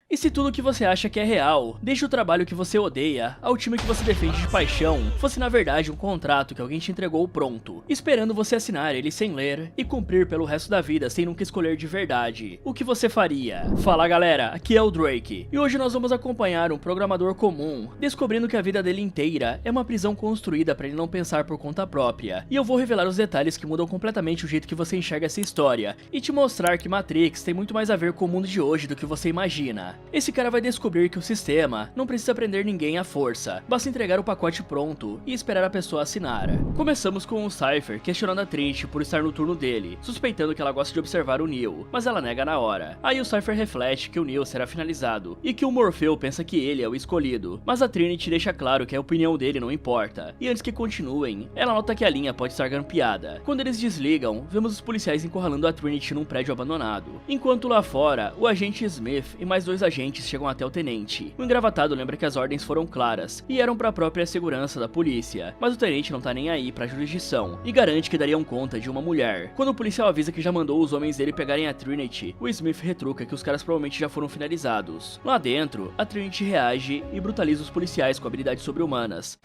E se tudo que você acha que é real, desde o trabalho que você odeia ao time que você defende de paixão, fosse na verdade um contrato que alguém te entregou pronto, esperando você assinar ele sem ler e cumprir pelo resto da vida sem nunca escolher de verdade, o que você faria? Fala galera, aqui é o Drake, e hoje nós vamos acompanhar um programador comum, descobrindo que a vida dele inteira é uma prisão construída para ele não pensar por conta própria, e eu vou revelar os detalhes que mudam completamente o jeito que você enxerga essa história, e te mostrar que Matrix tem muito mais a ver com o mundo de hoje do que você imagina. Esse cara vai descobrir que o sistema não precisa prender ninguém à força, basta entregar o pacote pronto e esperar a pessoa assinar. Começamos com o Cypher questionando a Trinity por estar no turno dele, suspeitando que ela gosta de observar o Neo, mas ela nega na hora. Aí o Cypher reflete que o Neo será finalizado, e que o Morpheu pensa que ele é o escolhido, mas a Trinity deixa claro que a opinião dele não importa, e antes que continuem, ela nota que a linha pode estar grampeada. Quando eles desligam, vemos os policiais encurralando a Trinity num prédio abandonado, enquanto lá fora, o agente Smith e mais dois agentes chegam até o tenente. O engravatado lembra que as ordens foram claras e eram para a própria segurança da polícia, mas o tenente não tá nem aí pra jurisdição e garante que dariam conta de uma mulher. Quando o policial avisa que já mandou os homens dele pegarem a Trinity, o Smith retruca que os caras provavelmente já foram finalizados. Lá dentro, a Trinity reage e brutaliza os policiais com habilidades sobre-humanas.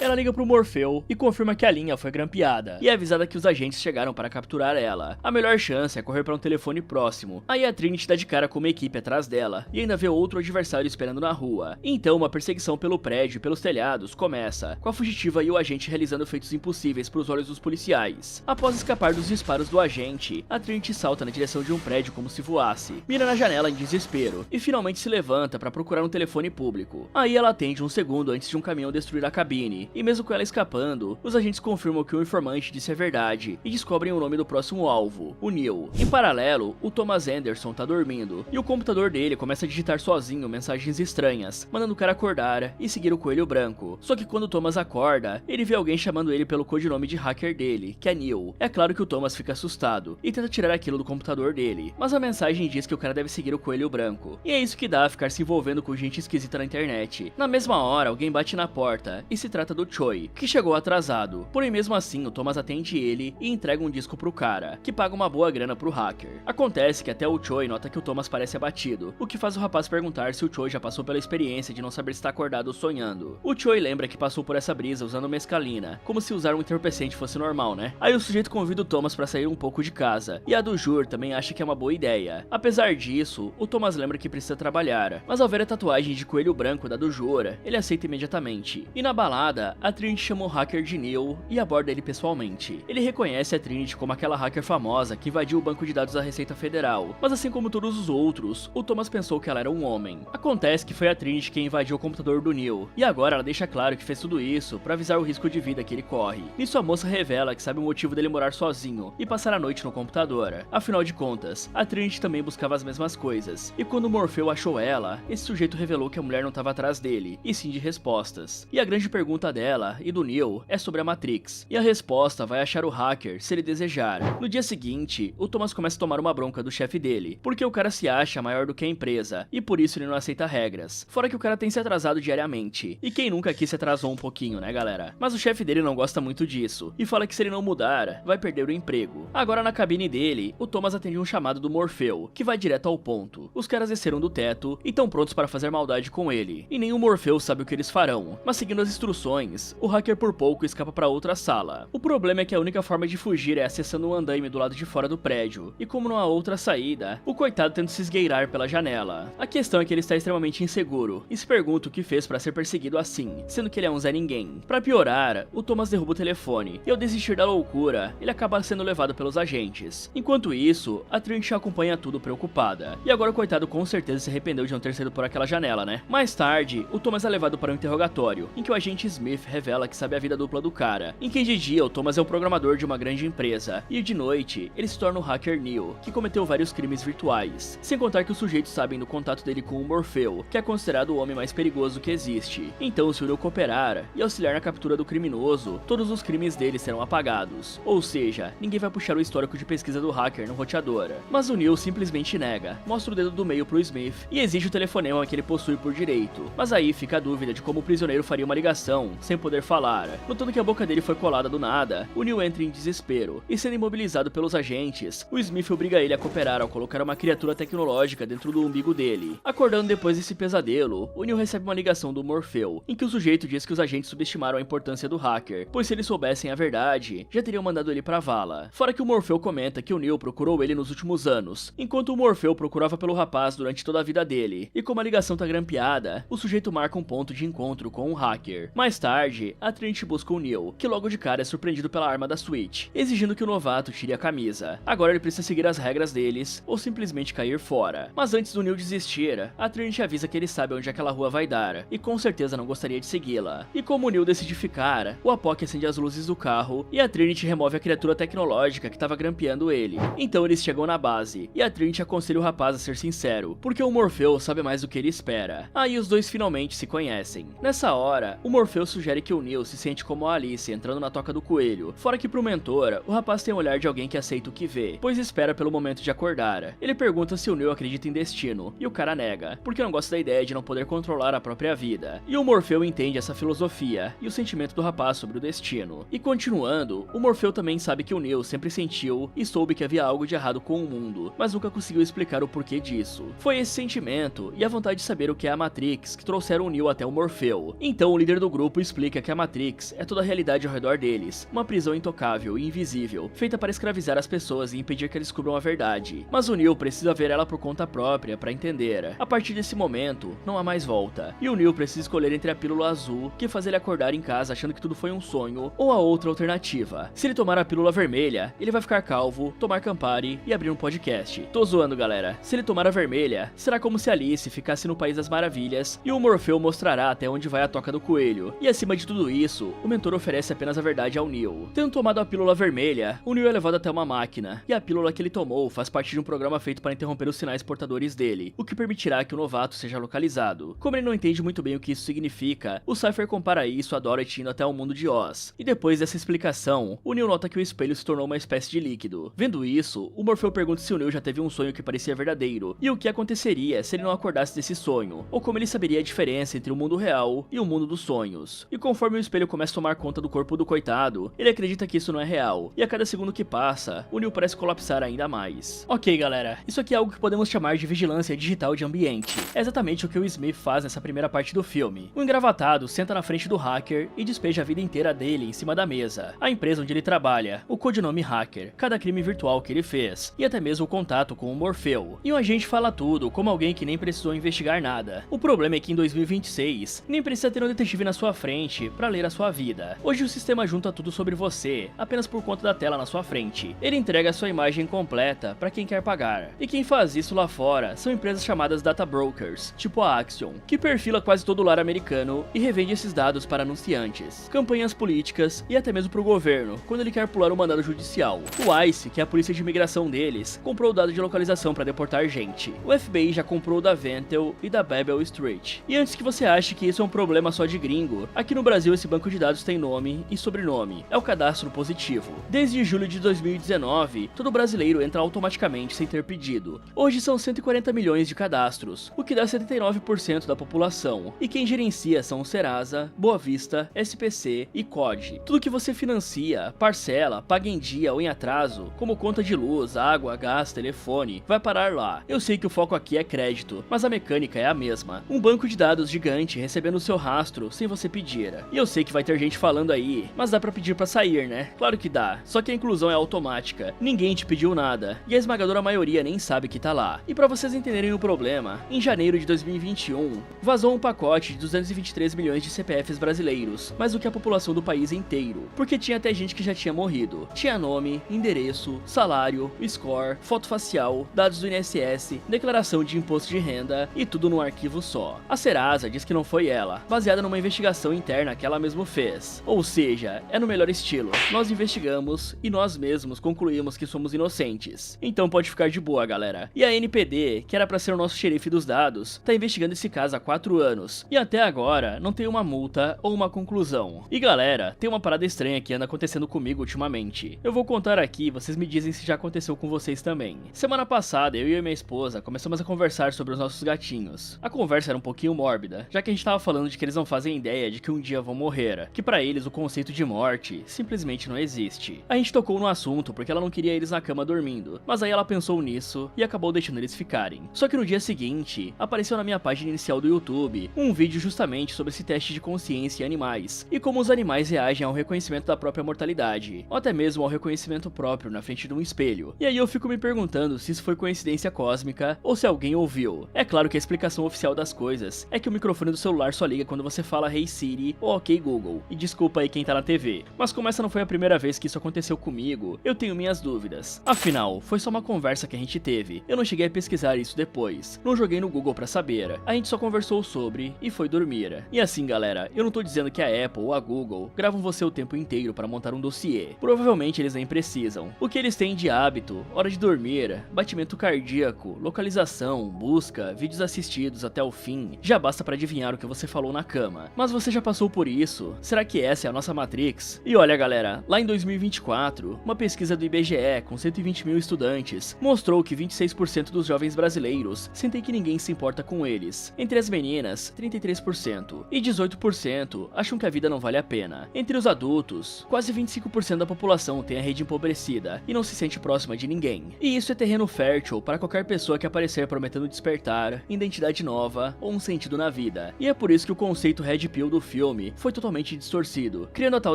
Ela liga pro Morpheu e confirma que a linha foi grampeada, e é avisada que os agentes chegaram para capturar ela. A melhor chance é correr para um telefone próximo. Aí a Trinity dá de cara com uma equipe atrás dela, e ainda vê outro adversário esperando na rua. Então uma perseguição pelo prédio e pelos telhados começa, com a fugitiva e o agente realizando feitos impossíveis pros olhos dos policiais. Após escapar dos disparos do agente, a Trinity salta na direção de um prédio como se voasse, mira na janela em desespero, e finalmente se levanta para procurar um telefone público. Aí ela atende um segundo antes de um caminhão destruir a cabine, e mesmo com ela escapando, os agentes confirmam que o informante disse a verdade e descobrem o nome do próximo alvo, o Neo. Em paralelo, o Thomas Anderson tá dormindo e o computador dele começa a digitar sozinho mensagens estranhas, mandando o cara acordar e seguir o coelho branco. Só que quando o Thomas acorda, ele vê alguém chamando ele pelo codinome de hacker dele, que é Neo. É claro que o Thomas fica assustado e tenta tirar aquilo do computador dele, mas a mensagem diz que o cara deve seguir o coelho branco. E é isso que dá a ficar se envolvendo com gente esquisita na internet. Na mesma hora, alguém bate na porta e se trata do Choi, que chegou atrasado, porém mesmo assim o Thomas atende ele e entrega um disco pro cara, que paga uma boa grana pro hacker. Acontece que até o Choi nota que o Thomas parece abatido, o que faz o rapaz perguntar se o Choi já passou pela experiência de não saber se está acordado ou sonhando. O Choi lembra que passou por essa brisa usando mescalina, como se usar um entorpecente fosse normal, né? Aí o sujeito convida o Thomas pra sair um pouco de casa, e a do Jur também acha que é uma boa ideia. Apesar disso, o Thomas lembra que precisa trabalhar, mas ao ver a tatuagem de coelho branco da do Jur, ele aceita imediatamente. E na balada, a Trinity chama o hacker de Neo e aborda ele pessoalmente. Ele reconhece a Trinity como aquela hacker famosa que invadiu o banco de dados da Receita Federal, mas assim como todos os outros, o Thomas pensou que ela era um homem. Acontece que foi a Trinity quem invadiu o computador do Neo, e agora ela deixa claro que fez tudo isso para avisar o risco de vida que ele corre. Nisso a moça revela que sabe o motivo dele morar sozinho e passar a noite no computador. Afinal de contas, a Trinity também buscava as mesmas coisas, e quando o Morpheu achou ela, esse sujeito revelou que a mulher não estava atrás dele, e sim de respostas. E a grande pergunta dela e do Neo é sobre a Matrix, e a resposta vai achar o hacker se ele desejar. No dia seguinte, o Thomas começa a tomar uma bronca do chefe dele, porque o cara se acha maior do que a empresa, e por isso ele não aceita regras. Fora que o cara tem se atrasado diariamente, e quem nunca aqui se atrasou um pouquinho, né galera? Mas o chefe dele não gosta muito disso, e fala que se ele não mudar, vai perder o emprego. Agora na cabine dele, o Thomas atende um chamado do Morpheu, que vai direto ao ponto. Os caras desceram do teto e estão prontos para fazer maldade com ele, e nem o Morpheu sabe o que eles farão, mas seguindo as instruções, o hacker por pouco escapa para outra sala. O problema é que a única forma de fugir é acessando um andaime do lado de fora do prédio, e como não há outra saída, o coitado tenta se esgueirar pela janela. A questão é que ele está extremamente inseguro, e se pergunta o que fez para ser perseguido assim, sendo que ele é um Zé Ninguém. Para piorar, o Thomas derruba o telefone, e ao desistir da loucura, ele acaba sendo levado pelos agentes. Enquanto isso, a Trinity acompanha tudo preocupada, e agora o coitado com certeza se arrependeu de não ter saído por aquela janela, né? Mais tarde, o Thomas é levado para um interrogatório, em que o agente Smith revela que sabe a vida dupla do cara, em que de dia o Thomas é um programador de uma grande empresa, e de noite ele se torna o hacker Neo, que cometeu vários crimes virtuais, sem contar que os sujeitos sabem do contato dele com o Morpheu, que é considerado o homem mais perigoso que existe. Então se o Neo cooperar e auxiliar na captura do criminoso, todos os crimes dele serão apagados, ou seja, ninguém vai puxar o histórico de pesquisa do hacker no roteador. Mas o Neo simplesmente nega, mostra o dedo do meio pro Smith e exige o telefonema que ele possui por direito, mas aí fica a dúvida de como o prisioneiro faria uma ligação sem sem poder falar. Notando que a boca dele foi colada do nada, o Neil entra em desespero, e sendo imobilizado pelos agentes, o Smith obriga ele a cooperar ao colocar uma criatura tecnológica dentro do umbigo dele. Acordando depois desse pesadelo, o Neil recebe uma ligação do Morpheu, em que o sujeito diz que os agentes subestimaram a importância do hacker, pois se eles soubessem a verdade, já teriam mandado ele pra vala. Fora que o Morpheu comenta que o Neil procurou ele nos últimos anos, enquanto o Morpheu procurava pelo rapaz durante toda a vida dele, e como a ligação tá grampeada, o sujeito marca um ponto de encontro com um hacker. Mais tarde, a Trinity busca o Neil, que logo de cara é surpreendido pela arma da Switch, exigindo que o novato tire a camisa. Agora ele precisa seguir as regras deles, ou simplesmente cair fora. Mas antes do Neil desistir, a Trinity avisa que ele sabe onde aquela rua vai dar, e com certeza não gostaria de segui-la. E como o Neil decide ficar, o Apoc acende as luzes do carro, e a Trinity remove a criatura tecnológica que estava grampeando ele. Então eles chegam na base, e a Trinity aconselha o rapaz a ser sincero, porque o Morpheu sabe mais do que ele espera. Aí os dois finalmente se conhecem. Nessa hora, o Morpheu sugere que o Neil se sente como a Alice entrando na toca do coelho, fora que pro mentor, o rapaz tem o olhar de alguém que aceita o que vê, pois espera pelo momento de acordar. Ele pergunta se o Neil acredita em destino, e o cara nega, porque não gosta da ideia de não poder controlar a própria vida. E o Morpheu entende essa filosofia, e o sentimento do rapaz sobre o destino. E continuando, o Morpheu também sabe que o Neil sempre sentiu e soube que havia algo de errado com o mundo, mas nunca conseguiu explicar o porquê disso. Foi esse sentimento e a vontade de saber o que é a Matrix que trouxeram o Neil até o Morpheu. Então o líder do grupo explica que a Matrix é toda a realidade ao redor deles, uma prisão intocável e invisível, feita para escravizar as pessoas e impedir que eles descubram a verdade. Mas o Neil precisa ver ela por conta própria para entender. A partir desse momento, não há mais volta, e o Neil precisa escolher entre a pílula azul, que faz ele acordar em casa achando que tudo foi um sonho, ou a outra alternativa. Se ele tomar a pílula vermelha, ele vai ficar calvo, tomar Campari e abrir um podcast. Tô zoando, galera. Se ele tomar a vermelha, será como se Alice ficasse no País das Maravilhas e o Morpheu mostrará até onde vai a toca do coelho. E acima de tudo isso, o mentor oferece apenas a verdade ao Neil. Tendo tomado a pílula vermelha, o Neil é levado até uma máquina, e a pílula que ele tomou faz parte de um programa feito para interromper os sinais portadores dele, o que permitirá que o novato seja localizado. Como ele não entende muito bem o que isso significa, o Cypher compara isso a Dorothy indo até o mundo de Oz. E depois dessa explicação, o Neil nota que o espelho se tornou uma espécie de líquido. Vendo isso, o Morpheu pergunta se o Neil já teve um sonho que parecia verdadeiro, e o que aconteceria se ele não acordasse desse sonho, ou como ele saberia a diferença entre o mundo real e o mundo dos sonhos. E conforme o espelho começa a tomar conta do corpo do coitado, ele acredita que isso não é real, e a cada segundo que passa, o Neil parece colapsar ainda mais. Ok, galera, isso aqui é algo que podemos chamar de vigilância digital de ambiente. É exatamente o que o Smith faz nessa primeira parte do filme. O engravatado senta na frente do hacker e despeja a vida inteira dele em cima da mesa, a empresa onde ele trabalha, o codinome hacker, cada crime virtual que ele fez, e até mesmo o contato com o Morpheu. E o agente fala tudo como alguém que nem precisou investigar nada. O problema é que em 2026, nem precisa ter um detetive na sua frente pra ler a sua vida. Hoje o sistema junta tudo sobre você, apenas por conta da tela na sua frente. Ele entrega a sua imagem completa pra quem quer pagar. E quem faz isso lá fora são empresas chamadas data brokers, tipo a Axiom, que perfila quase todo o lar americano e revende esses dados para anunciantes, campanhas políticas e até mesmo pro governo, quando ele quer pular um mandado judicial. O ICE, que é a polícia de imigração deles, comprou o dado de localização para deportar gente. O FBI já comprou o da Ventel e da Babel Street. E antes que você ache que isso é um problema só de gringo, aqui no Brasil esse banco de dados tem nome e sobrenome. É o cadastro positivo. Desde julho de 2019, todo brasileiro entra automaticamente sem ter pedido. Hoje são 140 milhões de cadastros, o que dá 79% da população. E quem gerencia são o Serasa, Boa Vista, SPC e COD. Tudo que você financia, parcela, paga em dia ou em atraso, como conta de luz, água, gás, telefone, vai parar lá. Eu sei que o foco aqui é crédito, mas a mecânica é a mesma. Um banco de dados gigante recebendo o seu rastro sem você pedir. E eu sei que vai ter gente falando aí, mas dá pra pedir pra sair, né? Claro que dá, só que a inclusão é automática. Ninguém te pediu nada, e a esmagadora maioria nem sabe que tá lá. E pra vocês entenderem o problema, em janeiro de 2021, vazou um pacote de 223 milhões de CPFs brasileiros, mais do que a população do país inteiro, porque tinha até gente que já tinha morrido. Tinha nome, endereço, salário, score, foto facial, dados do INSS, declaração de imposto de renda e tudo num arquivo só. A Serasa diz que não foi ela, baseada numa investigação interna que ela mesma fez. Ou seja, é no melhor estilo. Nós investigamos e nós mesmos concluímos que somos inocentes. Então pode ficar de boa, galera. E a NPD, que era pra ser o nosso xerife dos dados, tá investigando esse caso há 4 anos. E até agora, não tem uma multa ou uma conclusão. E galera, tem uma parada estranha que anda acontecendo comigo ultimamente. Eu vou contar aqui, vocês me dizem se já aconteceu com vocês também. Semana passada, eu e minha esposa começamos a conversar sobre os nossos gatinhos. A conversa era um pouquinho mórbida, já que a gente tava falando de que eles não fazem ideia de que um dia vão morrer, que pra eles o conceito de morte simplesmente não existe. A gente tocou no assunto porque ela não queria eles na cama dormindo, mas aí ela pensou nisso e acabou deixando eles ficarem. Só que no dia seguinte, apareceu na minha página inicial do YouTube um vídeo justamente sobre esse teste de consciência em animais, e como os animais reagem ao reconhecimento da própria mortalidade, ou até mesmo ao reconhecimento próprio na frente de um espelho. E aí eu fico me perguntando se isso foi coincidência cósmica ou se alguém ouviu. É claro que a explicação oficial das coisas é que o microfone do celular só liga quando você fala Hey Siri ou Ok Google, e desculpa aí quem tá na TV, mas como essa não foi a primeira vez que isso aconteceu comigo, eu tenho minhas dúvidas. Afinal, foi só uma conversa que a gente teve, eu não cheguei a pesquisar isso depois, não joguei no Google pra saber, a gente só conversou sobre e foi dormir. E assim galera, eu não tô dizendo que a Apple ou a Google gravam você o tempo inteiro para montar um dossiê, provavelmente eles nem precisam. O que eles têm de hábito, hora de dormir, batimento cardíaco, localização, busca, vídeos assistidos até o fim, já basta pra adivinhar o que você falou na cama. Mas você já passou por isso? Será que essa é a nossa Matrix? E olha galera, lá em 2024, uma pesquisa do IBGE com 120 mil estudantes mostrou que 26% dos jovens brasileiros sentem que ninguém se importa com eles. Entre as meninas, 33%, e 18% acham que a vida não vale a pena. Entre os adultos, quase 25% da população tem a rede empobrecida e não se sente próxima de ninguém. E isso é terreno fértil para qualquer pessoa que aparecer prometendo despertar, identidade nova ou um sentido na vida. E é por isso que o conceito Red Pill do filme foi totalmente distorcido, criando a tal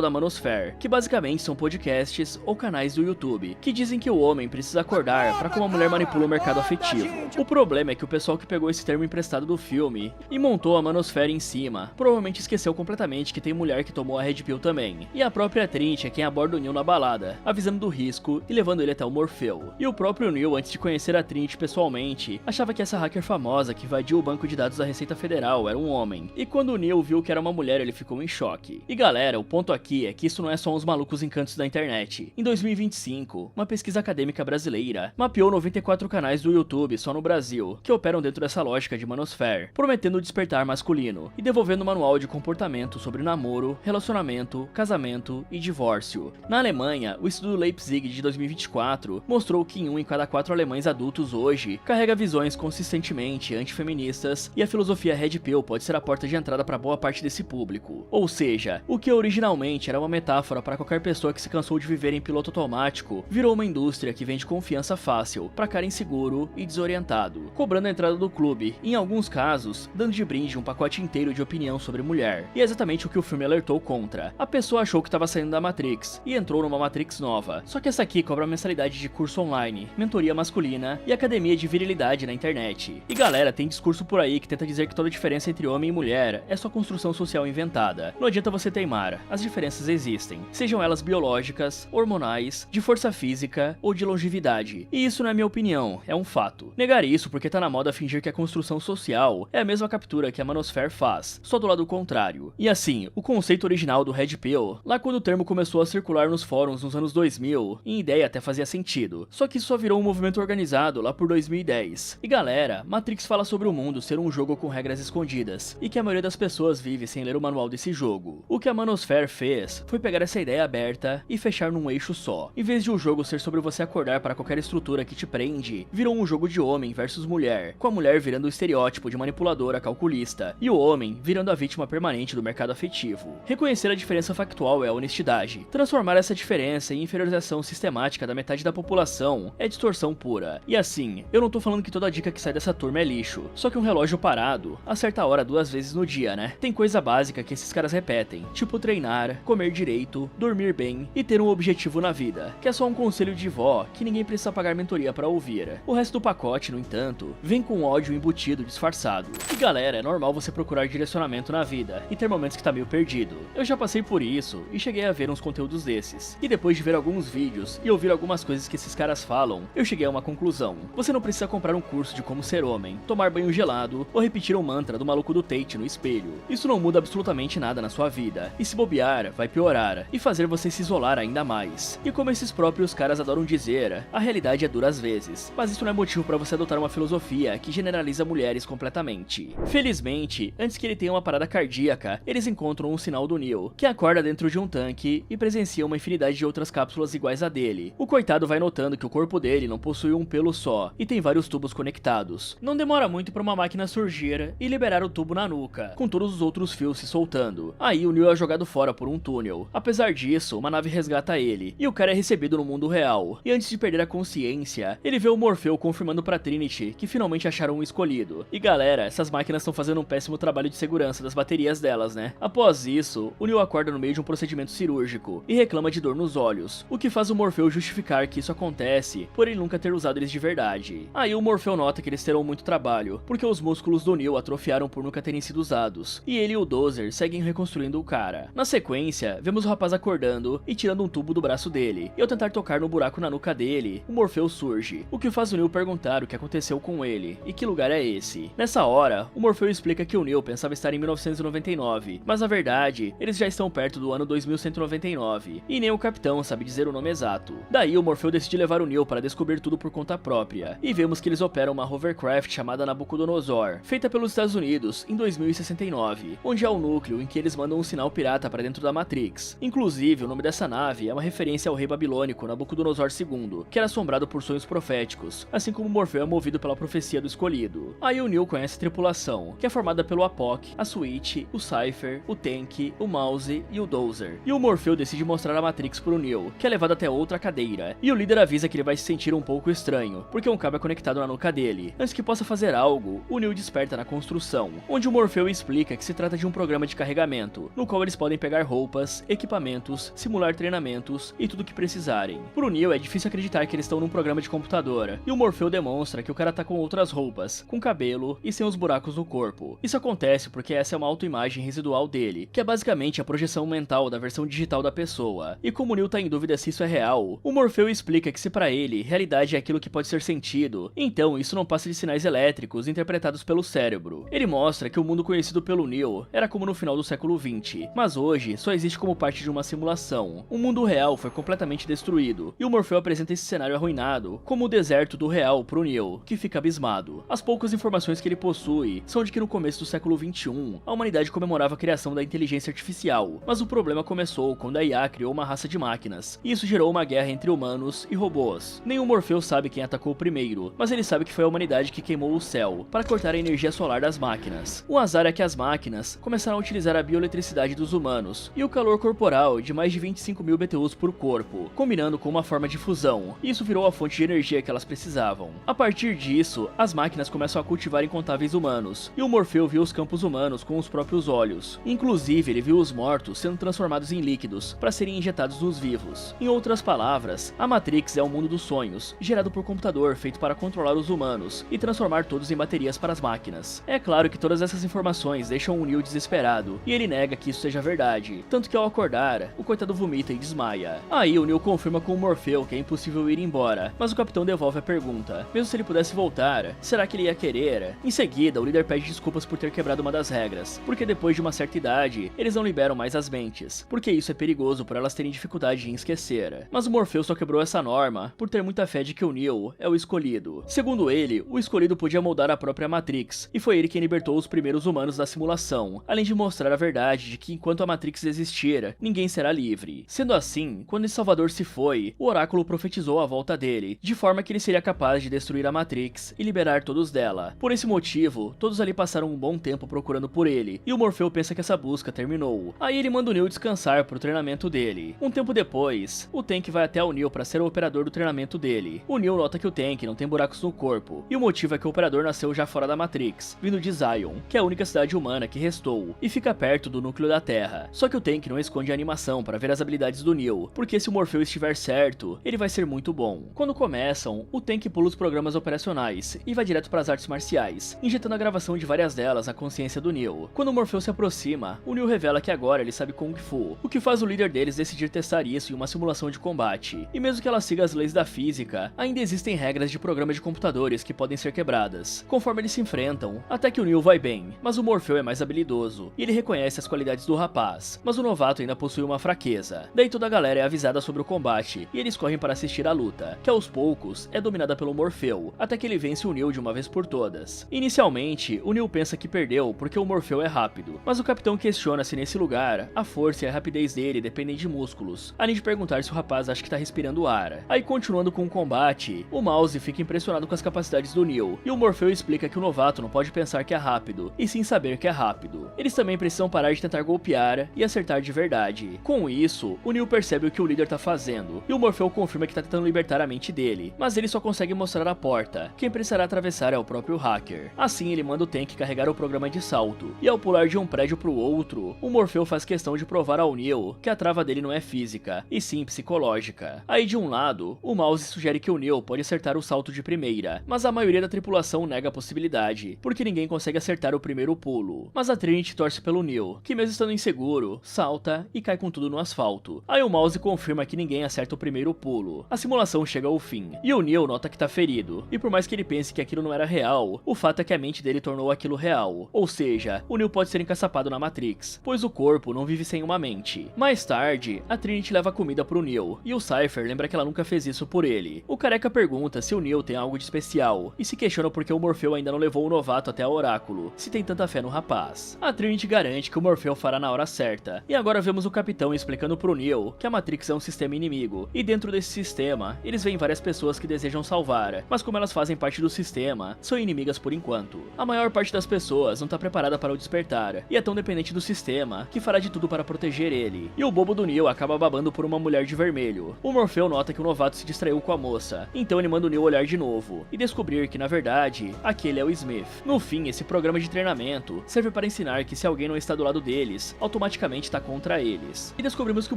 da Manosphere, que basicamente são podcasts ou canais do YouTube, que dizem que o homem precisa acordar para como a mulher manipula o mercado afetivo. O problema é que o pessoal que pegou esse termo emprestado do filme e montou a Manosphere em cima, provavelmente esqueceu completamente que tem mulher que tomou a Red Pill também. E a própria Trinity é quem aborda o Neo na balada, avisando do risco e levando ele até o Morfeu. E o próprio Neo, antes de conhecer a Trinity pessoalmente, achava que essa hacker famosa que invadiu o banco de dados da Receita Federal era um homem. E quando o Neo viu que era uma mulher, ele ficou em choque. E galera, o ponto aqui é que isso não é só uns malucos encantos da internet. Em 2025, uma pesquisa acadêmica brasileira mapeou 94 canais do YouTube só no Brasil, que operam dentro dessa lógica de Manosphere, prometendo o despertar masculino e devolvendo um manual de comportamento sobre namoro, relacionamento, casamento e divórcio. Na Alemanha, o estudo Leipzig de 2024 mostrou que em 1 em cada 4 alemães adultos hoje carrega visões consistentemente antifeministas, e a filosofia Red Pill pode ser a porta de entrada para boa parte desse público. Ou seja, o que originalmente era uma metáfora para qualquer pessoa que se cansou de viver em piloto automático, virou uma indústria que vende confiança fácil para cara inseguro e desorientado, cobrando a entrada do clube, em alguns casos, dando de brinde um pacote inteiro de opinião sobre mulher. E é exatamente o que o filme alertou contra. A pessoa achou que estava saindo da Matrix e entrou numa Matrix nova, só que essa aqui cobra mensalidade de curso online, mentoria masculina e academia de virilidade na internet. E galera, tem discurso por aí que tenta dizer que toda diferença entre homem e mulher é só construção social inventada. Não adianta você teimar, as diferenças existem, sejam elas biológicas, hormonais, de força física ou de longevidade. E isso não é minha opinião, é um fato. Negar isso porque tá na moda fingir que a construção social é a mesma captura que a Manosphere faz, só do lado contrário. E assim, o conceito original do Red Pill, lá quando o termo começou a circular nos fóruns nos anos 2000, em ideia até fazia sentido, só que isso só virou um movimento organizado lá por 2010. E galera, Matrix fala sobre o mundo ser um jogo com regras escondidas, e que a maioria das pessoas vive sem ler o manual desse jogo. O que a Manosphere fez foi pegar essa ideia aberta e fechar num eixo só. Em vez de o jogo ser sobre você acordar para qualquer estrutura que te prende, virou um jogo de homem versus mulher, com a mulher virando o estereótipo de manipuladora calculista, e o homem virando a vítima permanente do mercado afetivo. Reconhecer a diferença factual é a honestidade. Transformar essa diferença em inferiorização sistemática da metade da população é distorção pura. E assim, eu não tô falando que toda dica que sai dessa turma é lixo, só que um relógio parado acerta a hora 2 vezes no dia, né? Tem coisa básica que esses caras repetem, tipo treinar, comer direito, dormir bem e ter um objetivo na vida, que é só um conselho de vó que ninguém precisa pagar mentoria pra ouvir. O resto do pacote, no entanto, vem com ódio embutido disfarçado. E galera, é normal você procurar direcionamento na vida e ter momentos que tá meio perdido. Eu já passei por isso e cheguei a ver uns conteúdos desses. E depois de ver alguns vídeos e ouvir algumas coisas que esses caras falam, eu cheguei a uma conclusão. Você não precisa comprar um curso de como ser homem, tomar banho gelado ou repetir um mantra do maluco do Tate no espelho. Isso não muda absolutamente nada na sua vida. E se bobear, vai piorar e fazer você se isolar ainda mais. E como esses próprios caras adoram dizer, a realidade é dura às vezes. Mas isso não é motivo pra você adotar uma filosofia que generaliza mulheres completamente. Felizmente, antes que ele tenha uma parada cardíaca, eles encontram um sinal do Neo, que acorda dentro de um tanque e presencia uma infinidade de outras cápsulas iguais a dele. O coitado vai notando que o corpo dele não possui um pelo só e tem vários tubos conectados. Não demora muito para uma máquina surgir e liberar o tubo na nuca, com todos os outros fios se soltando. Aí o Neo é jogado fora por um túnel. Apesar disso, uma nave resgata ele, e o cara é recebido no mundo real. E antes de perder a consciência, ele vê o Morpheu confirmando pra Trinity que finalmente acharam um escolhido. E galera, essas máquinas estão fazendo um péssimo trabalho de segurança das baterias delas, né? Após isso, o Neo acorda no meio de um procedimento cirúrgico e reclama de dor nos olhos, o que faz o Morpheu justificar que isso acontece por ele nunca ter usado eles de verdade. Aí o Morpheu nota que eles terão muito trabalho, porque os músculos do Neo atrofiaram por nunca terem sido usados, e ele e o Dozer seguem reconstruindo o cara. Na sequência, vemos o rapaz acordando e tirando um tubo do braço dele, e ao tentar tocar no buraco na nuca dele, o Morpheu surge, o que faz o Neo perguntar o que aconteceu com ele, e que lugar é esse. Nessa hora, o Morpheu explica que o Neo pensava estar em 1999, mas na verdade, eles já estão perto do ano 2199, e nem o capitão sabe dizer o nome exato. Daí o Morpheu decide levar o Neo para descobrir tudo por conta própria, e vemos que eles operam uma hovercraft chamada Nabucodonosor, feita pelos Estados Unidos em 2069, onde é o núcleo em que eles mandam um sinal pirata para dentro da Matrix. Inclusive, o nome dessa nave é uma referência ao rei babilônico Nabucodonosor II, que era assombrado por sonhos proféticos, assim como Morpheu é movido pela profecia do escolhido. Aí o Neo conhece a tripulação, que é formada pelo Apoc, a Switch, o Cypher, o Tank, o Mouse e o Dozer. E o Morpheu decide mostrar a Matrix pro Neo, que é levado até outra cadeira, e o líder avisa que ele vai se sentir um pouco estranho, porque um cabo é conectado na nuca dele. Antes que possa fazer algo, o Neo desperta na construção, onde o Morpheu explica que se trata de um programa de carregamento, no qual eles podem pegar roupas, equipamentos, simular treinamentos e tudo o que precisarem. Pro Neo é difícil acreditar que eles estão num programa de computador, e o Morpheu demonstra que o cara tá com outras roupas, com cabelo e sem os buracos no corpo. Isso acontece porque essa é uma autoimagem residual dele, que é basicamente a projeção mental da versão digital da pessoa. E como o Neo tá em dúvida se isso é real, o Morpheu explica que se pra ele, realidade é aquilo que pode ser sentido, então isso não passa de sinais elétricos interpretados pelo cérebro. Ele mostra que o mundo conhecido pelo Neo era como no final do século XX, mas hoje só existe como parte de uma simulação. O mundo real foi completamente destruído, e o Morpheu apresenta esse cenário arruinado como o deserto do real pro Neo, que fica abismado. As poucas informações que ele possui são de que no começo do século XXI, a humanidade comemorava a criação da inteligência artificial, mas o problema começou quando a IA criou uma raça de máquinas, e isso gerou uma guerra entre humanos e robôs. Nem o Morpheu sabe quem atacou primeiro, mas ele sabe que foi a humanidade que queimou o céu para cortar a energia solar das máquinas. O azar é que as máquinas começaram a utilizar a bioeletricidade dos humanos e o calor corporal de mais de 25.000 BTUs por corpo, combinando com uma forma de fusão, e isso virou a fonte de energia que elas precisavam. A partir disso, as máquinas começam a cultivar incontáveis humanos, e o Morpheu viu os campos humanos com os próprios olhos. Inclusive, ele viu os mortos sendo transformados em líquidos para serem injetados nos vivos. Em outras palavras, a Matrix é um mundo dos sonhos, gerado por computador feito para controlar os humanos e transformar todos em baterias para as máquinas. É claro que todas essas informações deixam o Neo desesperado, e ele nega que isso seja verdade, tanto que ao acordar, o coitado vomita e desmaia. Aí o Neo confirma com o Morpheu que é impossível ir embora, mas o capitão devolve a pergunta. Mesmo se ele pudesse voltar, será que ele ia querer? Em seguida, o líder pede desculpas por ter quebrado uma das regras, porque depois de uma certa idade, eles não liberam mais as mentes, porque isso é perigoso por elas terem dificuldade em esquecer. Mas o Morpheu só quebrou essa norma por ter muita fé de que o Neo é o escolhido. Segundo ele, o escolhido podia moldar a própria Matrix, e foi ele quem libertou os primeiros humanos da simulação, além de mostrar a verdade de que enquanto a Matrix existir, ninguém será livre. Sendo assim, quando esse salvador se foi, o oráculo profetizou a volta dele, de forma que ele seria capaz de destruir a Matrix e liberar todos dela. Por esse motivo, todos ali passaram um bom tempo procurando por ele, e o Morpheu pensa que essa busca terminou. Aí ele manda o Neo descansar pro treinamento dele. Um tempo depois, o Tank vai até o Neo para ser o operador do treinamento dele. O Neo nota que o Tank não tem buracos no corpo, e o motivo é que o operador nasceu já fora da Matrix, vindo de Zion, que é a única cidade humana que restou, e fica perto do núcleo da Terra. Só que o Tank não esconde a animação para ver as habilidades do Neo, porque se o Morpheu estiver certo, ele vai ser muito bom. Quando começam, o Tank pula os programas operacionais e vai direto para as artes marciais, injetando a gravação de várias delas na consciência do Neo. Quando o Morpheu se aproxima, o Neo revela que agora ele sabe Kung Fu, o que faz o líder deles decidir testar isso em uma simulação de combate. E mesmo que ela siga as leis da física, ainda existem regras de programa de computadores que podem ser quebradas, conforme eles se enfrentam, até que o Neo vai bem, mas o Morpheu é mais habilidoso, e ele reconhece as qualidades do rapaz, mas o novato ainda possui uma fraqueza. Daí toda a galera é avisada sobre o combate, e eles correm para assistir a luta, que aos poucos é dominada pelo Morpheu, até que ele vence o Neo de uma vez por todas. Inicialmente, o Neo pensa que perdeu porque o Morpheu é rápido, mas o capitão questiona se nesse lugar, a força e a rapidez dele dependem de músculos, além de perguntar se o rapaz acha que tá respirando ar. Aí continuando com o combate, o Mouse fica impressionado com as capacidades do Neo, e o Morpheu explica que o novato não pode pensar que é rápido, e sim saber que é rápido. Eles também precisam parar de tentar golpear e acertar de verdade. Com isso, o Neo percebe o que o líder tá fazendo, e o Morpheu confirma que tá tentando libertar a mente dele, mas ele só consegue mostrar a porta. Quem precisará atravessar é o próprio hacker. Assim, ele manda o Tank carregar o programa de salto, e ao pular de um prédio pro outro, o Morpheu faz questão de provar ao Neo que a trava dele não é física, e sim psicológica. Aí de um lado, o Mouse sugere que o Neo pode acertar o salto de primeira, mas a maioria da tripulação nega a possibilidade, porque ninguém consegue acertar o primeiro pulo. Mas a Trinity torce pelo Neo, que mesmo estando inseguro, salta e cai com tudo no asfalto. Aí o Mouse confirma que ninguém acerta o primeiro pulo. A simulação chega ao fim, e o Neo nota que tá ferido, e por mais que ele pense que aquilo não era real, o fato é que a mente dele tornou aquilo real. Ou seja, o Neo pode ser encaçapado na Matrix, pois o corpo não vive sem uma mente. Mais tarde, a Trinity leva comida pro Neo, e o Cypher lembra que ela nunca fez isso por ele. O Careca pergunta se o Neo tem algo de especial, e se questiona porque o Morpheu ainda não levou o novato até a Oráculo, se tem tanta fé no rapaz. A Trinity garante que o Morpheu fará na hora certa, e agora vemos o Capitão explicando pro Neo que a Matrix é um sistema inimigo, e dentro desse sistema, eles veem várias pessoas que desejam salvar, mas como elas fazem parte do sistema, são inimigas por enquanto. A maior parte das pessoas não tá preparada para o despertar, e é tão dependente do sistema, que fará de tudo para proteger ele. E o bobo do Neo acaba babando por uma mulher de vermelho. O Morpheu nota que o novato se distraiu com a moça, então ele manda o Neo olhar de novo, e descobrir que na verdade, aquele é o Smith. No fim, esse programa de treinamento serve para ensinar que se alguém não está do lado deles, automaticamente tá contra eles. E descobrimos que o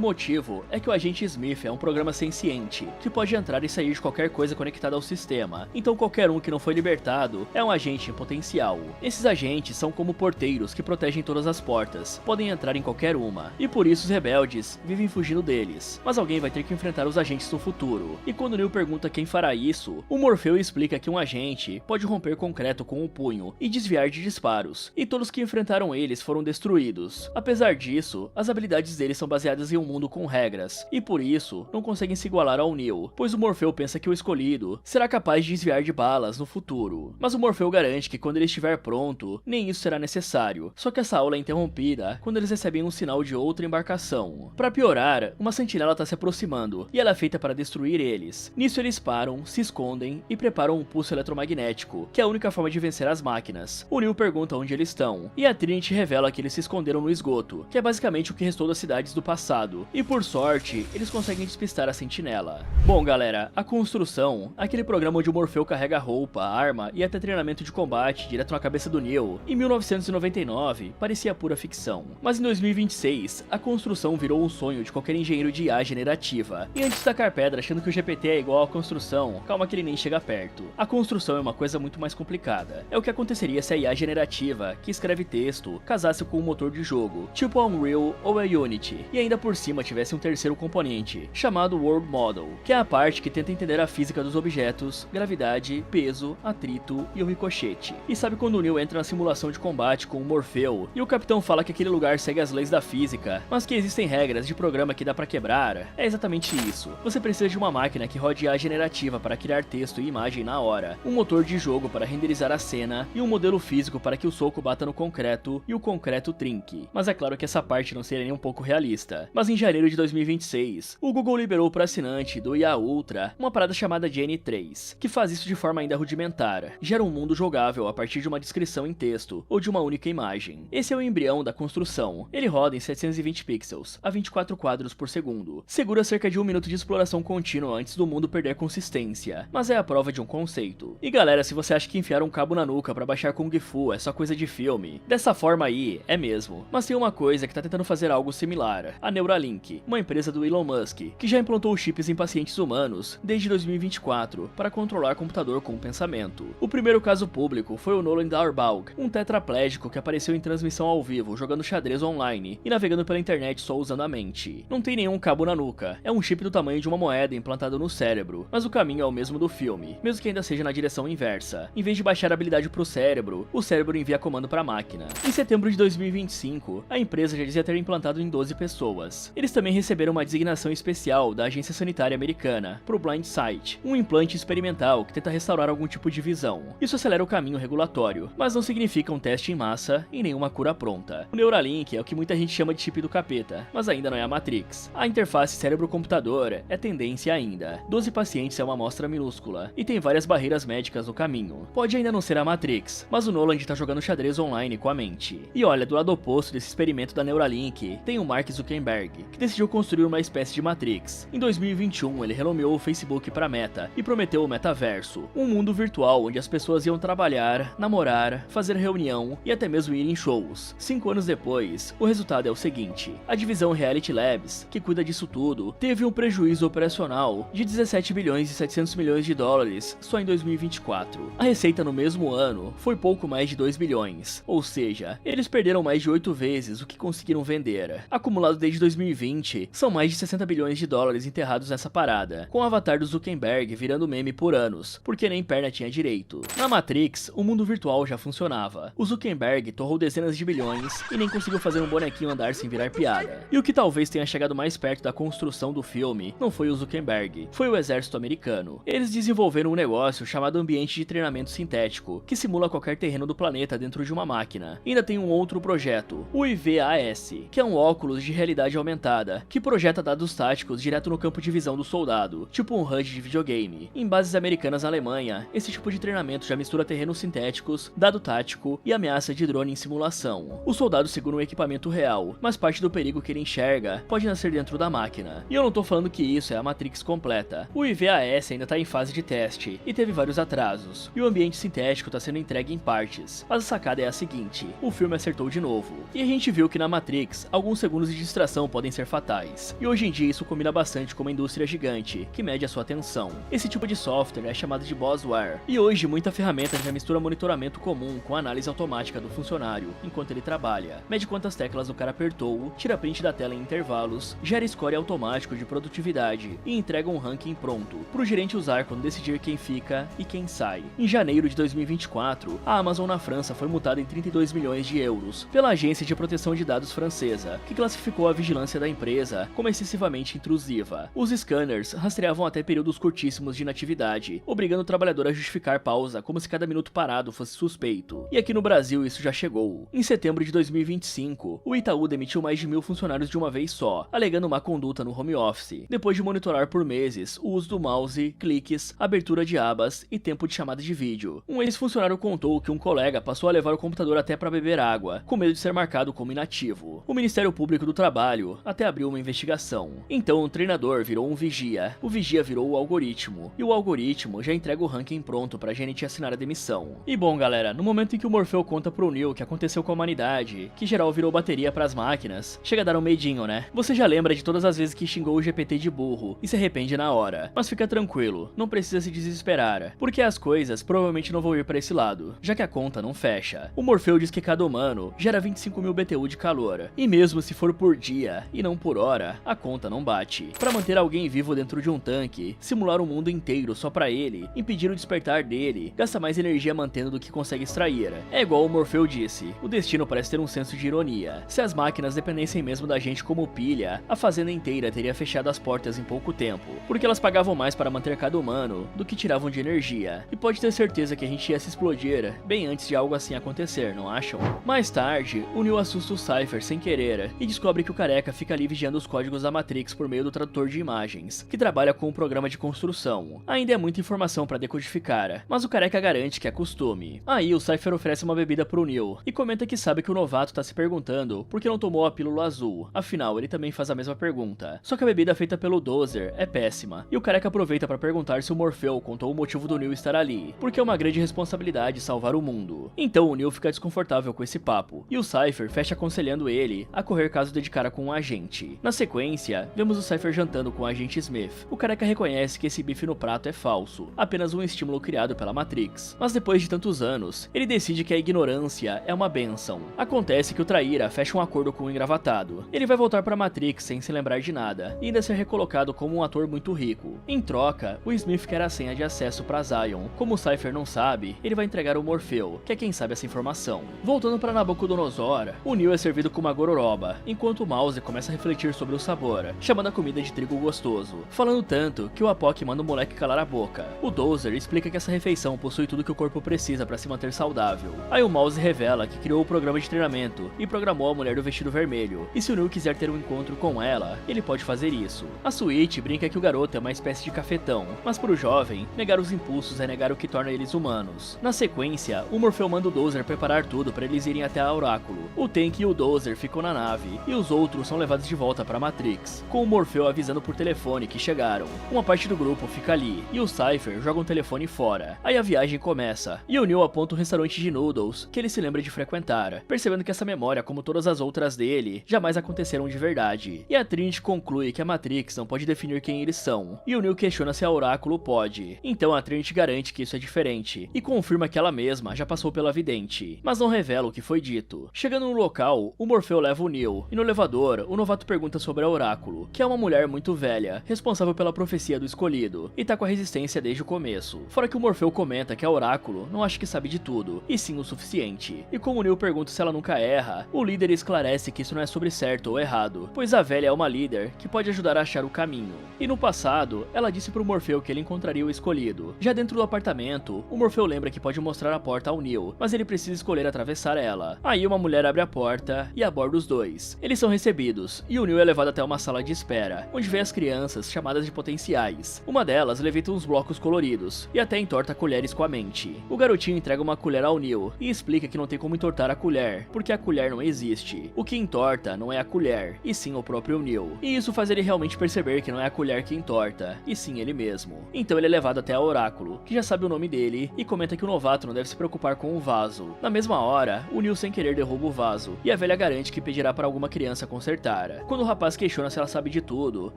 motivo é que o agente Smith é um programa senciente, que pode entrar e sair de qualquer coisa conectada ao sistema, então qualquer um que não foi libertado é um agente em potencial. Esses agentes são como porteiros que protegem todas as portas, podem entrar em qualquer uma, e por isso os rebeldes vivem fugindo deles. Mas alguém vai ter que enfrentar os agentes no futuro, e quando Neo pergunta quem fará isso, o Morpheu explica que um agente pode romper concreto com um punho e desviar de disparos, e todos que enfrentaram eles foram destruídos. Apesar disso, as habilidades deles são baseadas em um mundo com regras, e por isso não conseguem se igualar ao Neo, pois o Morpheu pensa que o escolhido será capaz de desviar de balas no futuro. Mas o Morpheu garante que quando ele estiver pronto, nem isso será necessário, só que essa aula é interrompida quando eles recebem um sinal de outra embarcação. Para piorar, uma sentinela está se aproximando, e ela é feita para destruir eles. Nisso eles param, se escondem e preparam um pulso eletromagnético, que é a única forma de vencer as máquinas. O Neo pergunta onde eles estão, e a Trinity revela que eles se esconderam no esgoto, que é basicamente o que restou das cidades do passado, e por sorte, eles conseguem despistar a sentinela. Bom galera, a construção, aquele programa onde o Morpheu carrega roupa, arma e até treinamento de combate direto na cabeça do Neo, em 1999, parecia pura ficção. Mas em 2026, a construção virou um sonho de qualquer engenheiro de IA generativa. E antes de tacar pedra achando que o GPT é igual à construção, calma que ele nem chega perto. A construção é uma coisa muito mais complicada. É o que aconteceria se a IA generativa, que escreve texto, casasse com um motor de jogo, tipo a Unreal ou a Unity, e ainda por cima tivesse um terceiro componente, chamado World Model, que é a parte que tenta entender a física dos objetos, gravidade, peso, atrito e o ricochete. E sabe quando o Neo entra na simulação de combate com o Morpheu, e o capitão fala que aquele lugar segue as leis da física, mas que existem regras de programa que dá pra quebrar? É exatamente isso. Você precisa de uma máquina que rode IA generativa para criar texto e imagem na hora, um motor de jogo para renderizar a cena e um modelo físico para que o soco bata no concreto e o concreto trinque. Mas é claro que essa parte não seria nem um pouco realista. Mas em janeiro de 2026, o Google liberou para assinante do IA Ultra uma parada chamada Genie 3, que faz isso de forma ainda rudimentar. Gera um mundo jogável a partir de uma descrição em texto ou de uma única imagem. Esse é o embrião da construção. Ele roda em 720 pixels, a 24 quadros por segundo. Segura cerca de 1 minuto de exploração contínua antes do mundo perder consistência, mas é a prova de um conceito. E galera, se você acha que enfiar um cabo na nuca pra baixar Kung Fu é só coisa de filme, dessa forma aí, é mesmo. Mas tem uma coisa que tá tentando fazer algo similar, a Neuralink, uma empresa do Elon Musk, que já implantou chips em pacientes humanos desde 2024 para controlar computador com o pensamento. O primeiro caso público foi o Nolan Darbaugh, um tetraplégico que apareceu em transmissão ao vivo jogando xadrez online e navegando pela internet só usando a mente. Não tem nenhum cabo na nuca, é um chip do tamanho de uma moeda implantado no cérebro, mas o caminho é o mesmo do filme, mesmo que ainda seja na direção inversa. Em vez de baixar a habilidade pro cérebro, o cérebro envia comando pra máquina. Em setembro de 2025, a empresa já dizia ter implantado em 12 pessoas. Eles também receberam uma designação especial da Agência Sanitária Americana pro Blind Sight, um implante experimental que tenta restaurar algum tipo de visão. Isso acelera o caminho regulatório, mas não significa um teste em massa e nenhuma cura pronta. O Neuralink é o que muita gente chama de chip do capeta, mas ainda não é a Matrix. A interface cérebro-computador é tendência ainda. 12 pacientes é uma amostra minúscula, e tem várias barreiras médicas no caminho. Pode ainda não ser a Matrix, mas o Nolan tá jogando xadrez online com a mente. E olha, do lado oposto desse experimento da Neuralink, tem o Mark Zuckerberg, que decidiu construir uma espécie de Matrix. Em 2021, ele renomeou o Facebook para Meta e prometeu o metaverso, um mundo virtual onde as pessoas iam trabalhar, namorar, fazer reunião e até mesmo ir em shows. 5 anos depois, o resultado é o seguinte: a divisão Reality Labs, que cuida disso tudo, teve um prejuízo operacional de 17 bilhões e 700 milhões de dólares só em 2024. A receita no mesmo ano foi pouco mais de 2 bilhões, ou seja, eles perderam mais de 8 vezes o que conseguiram vender. Acumulado desde 2020, são mais de 60 bilhões de dólares enterrados nessa parada, com o avatar do Zuckerberg virando meme por anos, porque nem perna tinha direito. Na Matrix, o mundo virtual já funcionava. O Zuckerberg torrou dezenas de bilhões e nem conseguiu fazer um bonequinho andar sem virar piada. E o que talvez tenha chegado mais perto da construção do filme não foi o Zuckerberg, foi o exército americano. Eles desenvolveram um negócio chamado ambiente de treinamento sintético, que simula qualquer terreno do planeta dentro de uma máquina. E ainda tem um outro projeto, o IVAS, que é um óculos de realidade aumentada, que projeta dados táticos direto no campo de visão do soldado, tipo um HUD de videogame. Em bases americanas na Alemanha, esse tipo de treinamento já mistura terrenos sintéticos, dado tático e ameaça de drone em simulação. O soldado segura um equipamento real, mas parte do perigo que ele enxerga pode nascer dentro da máquina. E eu não tô falando que isso é a Matrix completa. O IVAS ainda tá em fase de teste e teve vários atrasos, e o ambiente sintético tá sendo entregue em partes. Mas a sacada é a seguinte: o filme acertou de novo. E a gente viu que na Matrix, alguns segundos de distração podem ser fatais. E hoje em dia isso combina bastante com uma indústria gigante, que mede a sua atenção. Esse tipo de software é chamado de Bossware. E hoje muita ferramenta já mistura monitoramento comum com análise automática do funcionário, enquanto ele trabalha. Mede quantas teclas o cara apertou, tira print da tela em intervalos, gera score automático de produtividade e entrega um ranking pronto, pro gerente usar quando decidir quem fica e quem sai. Em janeiro de 2024, a Amazon na França foi multada em 32 milhões de euros pela Agência de Proteção de Dados francesa, que classificou a vigilância da empresa como excessivamente intrusiva. Os scanners rastreavam até períodos curtíssimos de inatividade, obrigando o trabalhador a justificar pausa como se cada minuto parado fosse suspeito. E aqui no Brasil isso já chegou. Em setembro de 2025, o Itaú demitiu mais de 1.000 funcionários de uma vez só, alegando má conduta no home office, depois de monitorar por meses o uso do mouse, cliques, abertura de abas e tempo de chamada de vídeo. Um ex-funcionário contou que um colega passou a levar o computador até para beber água, com medo de ser marcado como inativo. O Ministério Público do Trabalho até abriu uma investigação. Então o treinador virou um vigia, o vigia virou o algoritmo, e o algoritmo já entrega o ranking pronto pra gerente assinar a demissão. E bom galera, no momento em que o Morfeu conta pro Neo o que aconteceu com a humanidade, que geral virou bateria pras máquinas, chega a dar um medinho, né? Você já lembra de todas as vezes que xingou o GPT de burro e se arrepende na hora. Mas fica tranquilo, não precisa se desesperar, porque as coisas provavelmente não vão ir pra esse lado, já que a conta não fecha. O Morfeu diz que cada humano gera 25.000 BTU de calor, e mesmo se for por dia e não por hora, a conta não bate. Pra manter alguém vivo dentro de um tanque, simular o mundo inteiro só pra ele, impedir o despertar dele, gasta mais energia mantendo do que consegue extrair. É igual o Morfeu disse, o destino parece ter um senso de ironia. Se as máquinas dependessem mesmo da gente como pilha, a fazenda inteira teria fechado as portas em pouco tempo, porque elas pagavam mais para manter cada humano do que tiravam de energia. E pode ter certeza que a gente ia se explodir bem antes de algo assim acontecer, não acham? Mais tarde, o Neo assusta o Cypher sem querer e descobre que o careca fica ali vigiando os códigos da Matrix por meio do tradutor de imagens, que trabalha com um programa de construção. Ainda é muita informação para decodificar, mas o careca garante que é costume. Aí o Cypher oferece uma bebida pro Neo e comenta que sabe que o novato tá se perguntando por que não tomou a pílula azul, afinal ele também faz a mesma pergunta. Só que a bebida feita pelo Dozer é péssima, e o careca aproveita para perguntar se o Morfeu contou o motivo do Neo estar ali, porque é uma grande responsabilidade salvar o mundo. Então o Neo fica desconfortável com esse papo, e o Cypher fecha aconselhando ele a correr caso dê de cara com um agente. Na sequência, vemos o Cypher jantando com o agente Smith. O careca reconhece que esse bife no prato é falso, apenas um estímulo criado pela Matrix. Mas depois de tantos anos, ele decide que a ignorância é uma bênção. Acontece que o Traíra fecha um acordo com o engravatado. Ele vai voltar pra Matrix sem se lembrar de nada, e ainda ser recolocado como um ator muito rico. Em troca, o Smith quer a senha de acesso pra Zion. Como o Cypher não sabe, ele vai entregar o Morfeu, que é quem sabe essa informação. Voltando pra Nabucodonosor, o Neo é servido com uma gororoba, enquanto o Mouse começa a refletir sobre o sabor, chamando a comida de trigo gostoso, falando tanto que o Apoc manda o moleque calar a boca. O Dozer explica que essa refeição possui tudo que o corpo precisa pra se manter saudável. Aí o Mouse revela que criou o programa de treinamento e programou a mulher do vestido vermelho, e se o Neo quiser ter um encontro com ela, ele pode fazer isso. A Sweet brinca que o garoto é uma espécie de cafetão, mas pro jovem, negar os impulsos é negar o que torna eles humanos. Na sequência, o Morfeu manda o Dozer preparar tudo pra eles irem viagem até a Oráculo. O Tank e o Dozer ficam na nave, e os outros são levados de volta para Matrix, com o Morpheu avisando por telefone que chegaram. Uma parte do grupo fica ali, e o Cypher joga um telefone fora. Aí a viagem começa, e o Neo aponta um restaurante de noodles que ele se lembra de frequentar, percebendo que essa memória, como todas as outras dele, jamais aconteceram de verdade. E a Trinity conclui que a Matrix não pode definir quem eles são, e o Neo questiona se a Oráculo pode. Então a Trinity garante que isso é diferente, e confirma que ela mesma já passou pela vidente, mas não revela o que foi dito. Chegando no local, o Morpheu leva o Neo, e no elevador, o novato pergunta sobre a Oráculo, que é uma mulher muito velha, responsável pela profecia do escolhido, e tá com a resistência desde o começo. Fora que o Morpheu comenta que a Oráculo não acha que sabe de tudo, e sim o suficiente. E como o Neo pergunta se ela nunca erra, o líder esclarece que isso não é sobre certo ou errado, pois a velha é uma líder que pode ajudar a achar o caminho. E no passado, ela disse pro Morpheu que ele encontraria o escolhido. Já dentro do apartamento, o Morpheu lembra que pode mostrar a porta ao Neo, mas ele precisa escolher atravessar ela. Aí uma mulher abre a porta e aborda os dois. Eles são recebidos, e o Neo é levado até uma sala de espera, onde vê as crianças chamadas de potenciais. Uma delas levita uns blocos coloridos, e até entorta colheres com a mente. O garotinho entrega uma colher ao Neo, e explica que não tem como entortar a colher, porque a colher não existe. O que entorta não é a colher, e sim o próprio Neo. E isso faz ele realmente perceber que não é a colher que entorta, e sim ele mesmo. Então ele é levado até a Oráculo, que já sabe o nome dele, e comenta que o novato não deve se preocupar com o vaso. Na mesma hora, o Neo sem querer derruba o vaso, e a velha garante que pedirá para alguma criança consertar. Quando o rapaz questiona se ela sabe de tudo,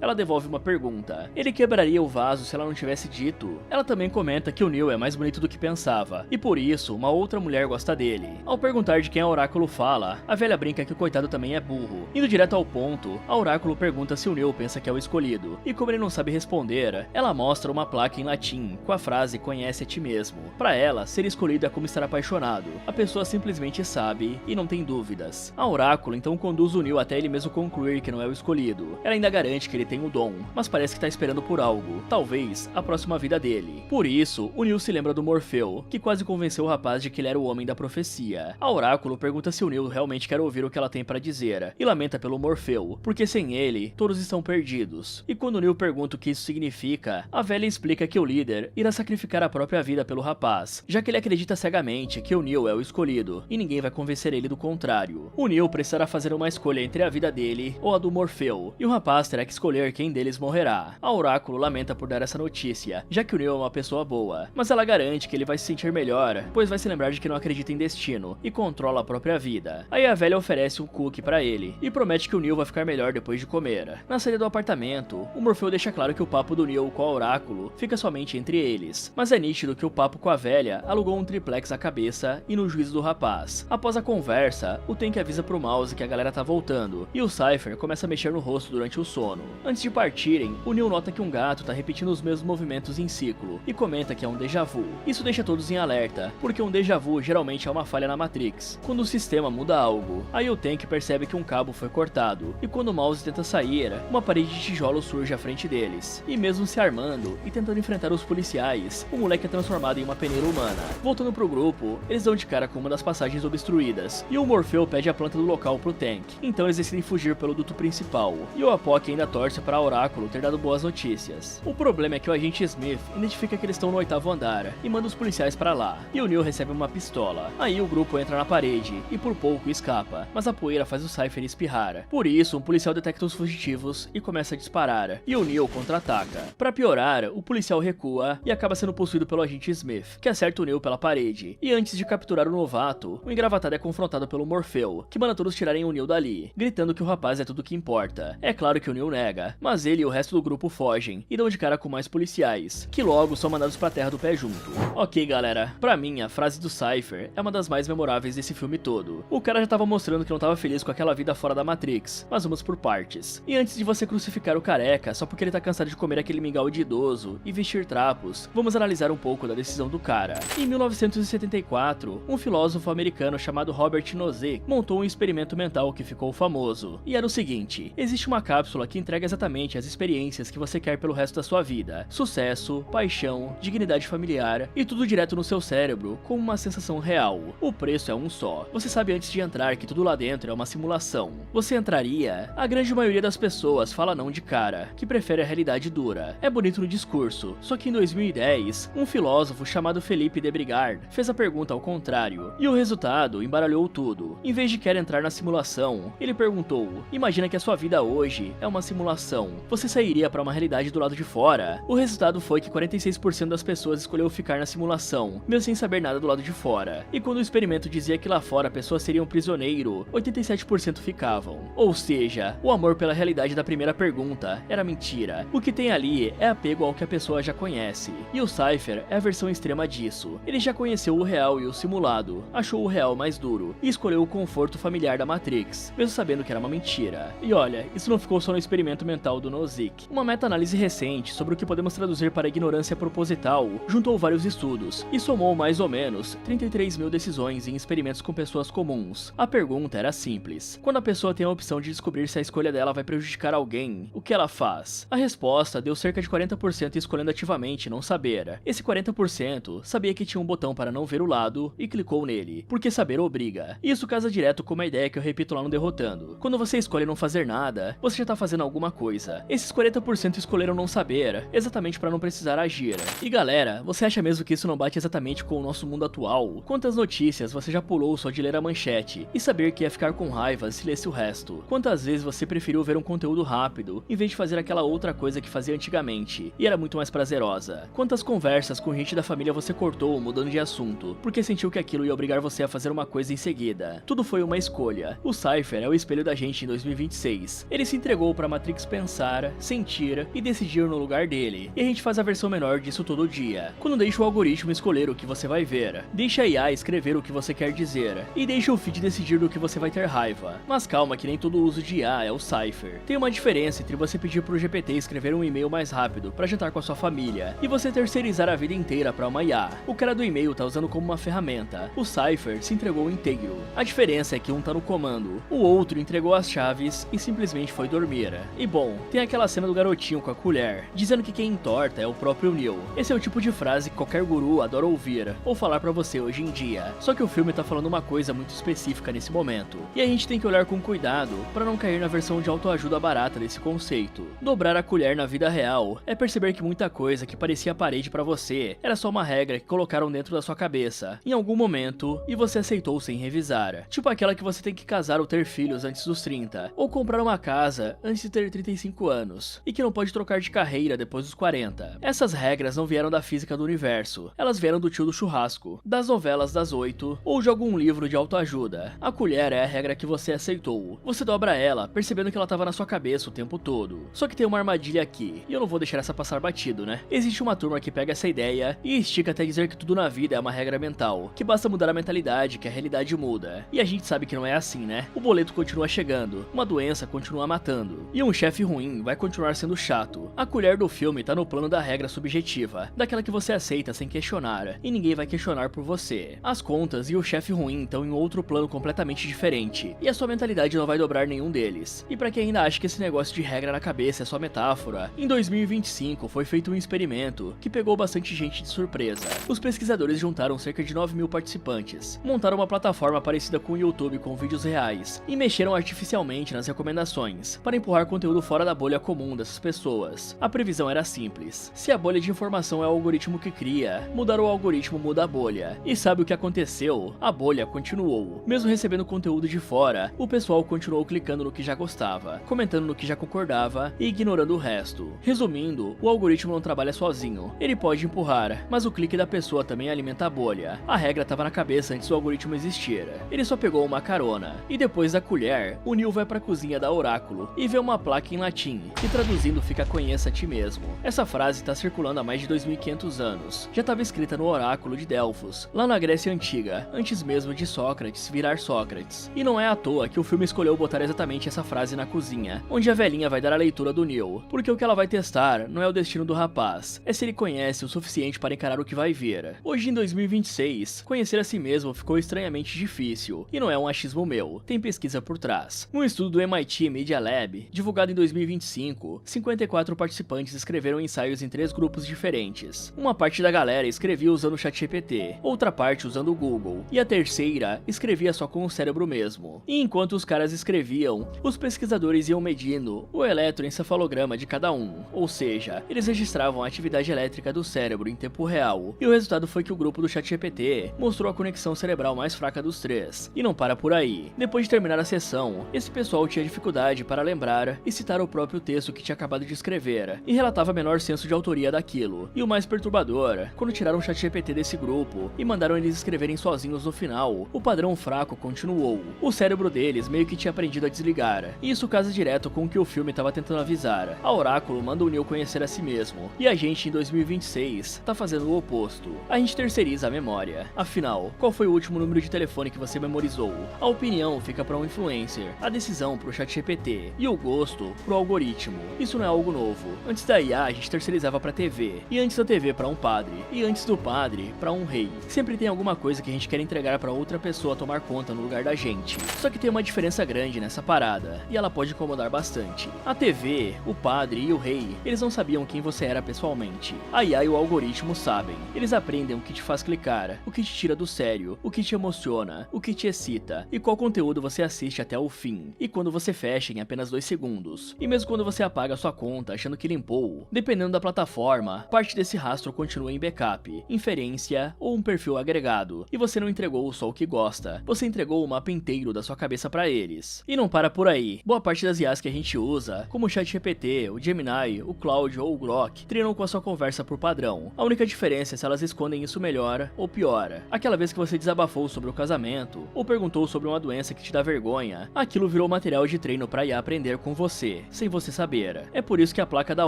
ela devolve uma pergunta. Ele quebraria o vaso se ela não tivesse dito? Ela também comenta que o Neo é mais bonito do que pensava, e por isso, uma outra mulher gosta dele. Ao perguntar de quem a Oráculo fala, a velha brinca que o coitado também é burro. Indo direto ao ponto, a Oráculo pergunta se o Neo pensa que é o escolhido, e como ele não sabe responder, ela mostra uma placa em latim, com a frase "conhece a ti mesmo". Para ela, ser escolhido é como estar apaixonado. A pessoa simplesmente sabe, e não tem dúvidas. A Oráculo então conduz o Neo até ele mesmo concluir que não é o escolhido. Ela ainda garante que ele tem o dom, mas parece que tá esperando por algo, talvez a próxima vida dele. Por isso, o Neo se lembra do Morpheu, que quase convenceu o rapaz de que ele era o homem da profecia. A Oráculo pergunta se o Neo realmente quer ouvir o que ela tem para dizer, e lamenta pelo Morpheu, porque sem ele, todos estão perdidos. E quando o Neo pergunta o que isso significa, a velha explica que o líder irá sacrificar a própria vida pelo rapaz, já que ele acredita cegamente que o Neo é o escolhido, e ninguém vai convencer ele do contrário. O Neo precisará fazer uma escolha entre a vida dele ou a do Morpheu, e o rapaz terá que escolher quem deles morrerá. A Oráculo lamenta por dar essa notícia, já que o Neo é uma pessoa boa, mas ela garante que ele vai se sentir melhor, pois vai se lembrar de que não acredita em destino e controla a própria vida. Aí a velha oferece um cookie pra ele, e promete que o Neo vai ficar melhor depois de comer. Na saída do apartamento, o Morpheu deixa claro que o papo do Neo com a Oráculo fica somente entre eles, mas é nítido que o papo com a velha alugou um triplex à cabeça e no juízo do rapaz. Após a conversa, o Tank avisa pro Mouse que a galera tá voltando, e o Cypher começa a mexer no rosto durante o sono. Antes de partirem, o Neo nota que um gato tá repetindo os mesmos movimentos em ciclo, e comenta que é um déjà vu. Isso deixa todos em alerta, porque um déjà vu geralmente é uma falha na Matrix, quando o sistema muda algo. Aí o Tank percebe que um cabo foi cortado, e quando o Mouse tenta sair, uma parede de tijolos surge à frente deles. E mesmo se armando e tentando enfrentar os policiais, o moleque é transformado em uma peneira humana. Voltando pro grupo, eles dão de cara com uma das passagens obstruídas, e o Morpheu pede a planta do local pro Tank. Então eles decidem fugir pelo duto principal, e o Apoc ainda torce para a Oráculo ter dado boas notícias. O problema é que o agente Smith identifica que eles estão no 8º andar, e manda os policiais para lá, e o Neo recebe uma pistola. Aí o grupo entra na parede, e por pouco escapa, mas a poeira faz o Cypher espirrar. Por isso, um policial detecta os fugitivos e começa a disparar, e o Neo contra-ataca. Para piorar, o policial recua e acaba sendo possuído pelo agente Smith, que acerta o Neo pela parede. E antes de capturar o novato, o engravatado é confrontado pelo Morpheu, que manda todos tirarem o Neo dali, gritando que o rapaz é tudo que importa. É claro que o Neo nega, mas ele e o resto do grupo fogem e dão de cara com mais policiais, que logo são mandados pra terra do pé junto. Ok, galera, pra mim a frase do Cypher é uma das mais memoráveis desse filme todo. O cara já tava mostrando que não tava feliz com aquela vida fora da Matrix, mas vamos por partes. E antes de você crucificar o careca só porque ele tá cansado de comer aquele mingau de idoso e vestir trapos, vamos analisar um pouco da decisão do cara. Em 1974, um filósofo americano chamado Robert Nozick montou um experimento mental que ficou famoso. E era o seguinte: existe uma cápsula que entrega exatamente as experiências que você quer pelo resto da sua vida. Sucesso, paixão, dignidade familiar e tudo direto no seu cérebro, como uma sensação real. O preço é um só. Você sabe antes de entrar que tudo lá dentro é uma simulação. Você entraria? A grande maioria das pessoas fala não de cara, que prefere a realidade dura. É bonito no discurso, só que em 2010, um filósofo chamado Philippe de Brigard fez a pergunta ao contrário, e o resultado resultado embaralhou tudo. Em vez de querer entrar na simulação, ele perguntou: imagina que a sua vida hoje é uma simulação. Você sairia para uma realidade do lado de fora? O resultado foi que 46% das pessoas escolheu ficar na simulação, mesmo sem saber nada do lado de fora. E quando o experimento dizia que lá fora pessoas seriam um prisioneiro, 87% ficavam. Ou seja, o amor pela realidade da primeira pergunta era mentira. O que tem ali é apego ao que a pessoa já conhece. E o Cypher é a versão extrema disso. Ele já conheceu o real e o simulado, achou o real mais duro e escolheu o conforto familiar da Matrix, mesmo sabendo que era uma mentira. E olha, isso não ficou só no experimento mental do Nozick. Uma meta-análise recente sobre o que podemos traduzir para ignorância proposital juntou vários estudos e somou mais ou menos 33 mil decisões em experimentos com pessoas comuns. A pergunta era simples: quando a pessoa tem a opção de descobrir se a escolha dela vai prejudicar alguém, o que ela faz? A resposta deu cerca de 40% escolhendo ativamente não saber. Esse 40% sabia que tinha um botão para não ver o lado e clicou nele, porque saber obriga. Isso casa direto com uma ideia que eu repito lá no Derrotando: quando você escolhe não fazer nada, você já tá fazendo alguma coisa. Esses 40% escolheram não saber, exatamente para não precisar agir. E galera, você acha mesmo que isso não bate exatamente com o nosso mundo atual? Quantas notícias você já pulou só de ler a manchete e saber que ia ficar com raiva se lesse o resto? Quantas vezes você preferiu ver um conteúdo rápido em vez de fazer aquela outra coisa que fazia antigamente e era muito mais prazerosa? Quantas conversas com gente da família você cortou mudando de assunto porque sentiu que aquilo ia obrigar você a fazer uma coisa em seguida? Tudo foi uma escolha. O Cypher é o espelho da gente em 2026. Ele se entregou pra Matrix pensar, sentir e decidir no lugar dele. E a gente faz a versão menor disso todo dia. Quando deixa o algoritmo escolher o que você vai ver, deixa a IA escrever o que você quer dizer, e deixa o feed decidir do que você vai ter raiva. Mas calma que nem todo uso de IA é o Cypher. Tem uma diferença entre você pedir pro GPT escrever um e-mail mais rápido pra jantar com a sua família, e você terceirizar a vida inteira pra uma IA. O cara do e-mail tá usando como uma ferramenta. O Cypher se entregou inteiro. A diferença é que um tá no comando, o outro entregou as chaves e simplesmente foi dormir. E bom, tem aquela cena do garotinho com a colher, dizendo que quem entorta é o próprio Neo. Esse é o tipo de frase que qualquer guru adora ouvir, ou falar pra você hoje em dia. Só que o filme tá falando uma coisa muito específica nesse momento, e a gente tem que olhar com cuidado pra não cair na versão de autoajuda barata desse conceito. Dobrar a colher na vida real é perceber que muita coisa que parecia parede pra você era só uma regra que colocaram dentro da sua cabeça, em algum momento, e você aceitou sem revisar. Tipo aquela que você tem que casar ou ter filhos antes dos 30, ou comprar uma casa antes de ter 35 anos, e que não pode trocar de carreira depois dos 40. Essas regras não vieram da física do universo, elas vieram do tio do churrasco, das novelas das 8, ou de algum livro de autoajuda. A colher é a regra que você aceitou. Você dobra ela, percebendo que ela tava na sua cabeça o tempo todo. Só que tem uma armadilha aqui, e eu não vou deixar essa passar batido, né? Existe uma turma que pega essa ideia e estica até dizer que tudo na vida é uma regra mental, que basta mudar a mentalidade que a realidade muda. E a gente sabe que não é assim, né? O boleto continua chegando, uma doença continua matando, e um chefe ruim vai continuar sendo chato. A colher do filme tá no plano da regra subjetiva, daquela que você aceita sem questionar, e ninguém vai questionar por você. As contas e o chefe ruim estão em outro plano completamente diferente, e a sua mentalidade não vai dobrar nenhum deles. E pra quem ainda acha que esse negócio de regra na cabeça é só metáfora, em 2025 foi feito um experimento que pegou bastante gente de surpresa. Os pesquisadores juntaram cerca de 9 mil participantes, montaram uma plataforma parecida com o YouTube com vídeos reais, e mexeram artificialmente nas recomendações, para empurrar conteúdo fora da bolha comum dessas pessoas. A previsão era simples: se a bolha de informação é o algoritmo que cria, mudar o algoritmo muda a bolha. E sabe o que aconteceu? A bolha continuou. Mesmo recebendo conteúdo de fora, o pessoal continuou clicando no que já gostava, comentando no que já concordava e ignorando o resto. Resumindo, o algoritmo não trabalha sozinho. Ele pode empurrar, mas o clique da pessoa também alimenta a bolha. A regra estava na cabeça antes do algoritmo existir. Ele só pegou uma carona. E depois da colher, o Neo vai pra cozinha da Oráculo e vê uma placa em latim, que traduzindo fica "conheça a ti mesmo". Essa frase está circulando há mais de 2500 anos. Já estava escrita no Oráculo de Delfos, lá na Grécia Antiga, antes mesmo de Sócrates virar Sócrates. E não é à toa que o filme escolheu botar exatamente essa frase na cozinha, onde a velhinha vai dar a leitura do Neo, porque o que ela vai testar não é o destino do rapaz, é se ele conhece o suficiente para encarar o que vai vir. Hoje em 2026, conhecer a si mesmo ficou estranhamente difícil, e não é um achismo meu, tem pesquisa por trás. Um estudo do MIT Media Lab, divulgado em 2025, 54 participantes escreveram ensaios em 3 grupos diferentes. Uma parte da galera escrevia usando o ChatGPT, outra parte usando o Google, e a terceira escrevia só com o cérebro mesmo. E enquanto os caras escreviam, os pesquisadores iam medindo o eletroencefalograma de cada um, ou seja, eles registravam a atividade elétrica do cérebro em tempo real, e o resultado foi que o grupo do ChatGPT mostrou a conexão cerebral a mais fraca dos três. E não para por aí. Depois de terminar a sessão, esse pessoal tinha dificuldade para lembrar e citar o próprio texto que tinha acabado de escrever, e relatava menor senso de autoria daquilo. E o mais perturbador, quando tiraram o ChatGPT desse grupo e mandaram eles escreverem sozinhos no final, o padrão fraco continuou. O cérebro deles meio que tinha aprendido a desligar, e isso casa direto com o que o filme estava tentando avisar. A Oráculo manda o Neo conhecer a si mesmo, e a gente em 2026 tá fazendo o oposto. A gente terceiriza a memória. Afinal, qual foi o último número de telefone que você memorizou? A opinião fica para um influencer, a decisão pro ChatGPT e o gosto pro algoritmo. Isso não é algo novo. Antes da IA a gente terceirizava pra TV, e antes da TV pra um padre, e antes do padre pra um rei. Sempre tem alguma coisa que a gente quer entregar pra outra pessoa tomar conta no lugar da gente. Só que tem uma diferença grande nessa parada, e ela pode incomodar bastante. A TV, o padre e o rei, eles não sabiam quem você era pessoalmente. A IA e o algoritmo sabem. Eles aprendem o que te faz clicar, o que te tira do sério, o que te emociona, o que te excita, e qual conteúdo você assiste até o fim, e quando você fecha em apenas 2 segundos. E mesmo quando você apaga sua conta achando que limpou, dependendo da plataforma, parte desse rastro continua em backup, inferência ou um perfil agregado, e você não entregou só o que gosta, você entregou o mapa inteiro da sua cabeça pra eles. E não para por aí. Boa parte das IAs que a gente usa, como o ChatGPT, o Gemini, o Claude ou o Grok, treinam com a sua conversa por padrão. A única diferença é se elas escondem isso melhor ou pior. Aquela vez que você desabafou sobre o casamento, ou perguntou sobre uma doença que te dá vergonha, aquilo virou material de treino pra IA aprender com você, sem você saber. É por isso que a placa da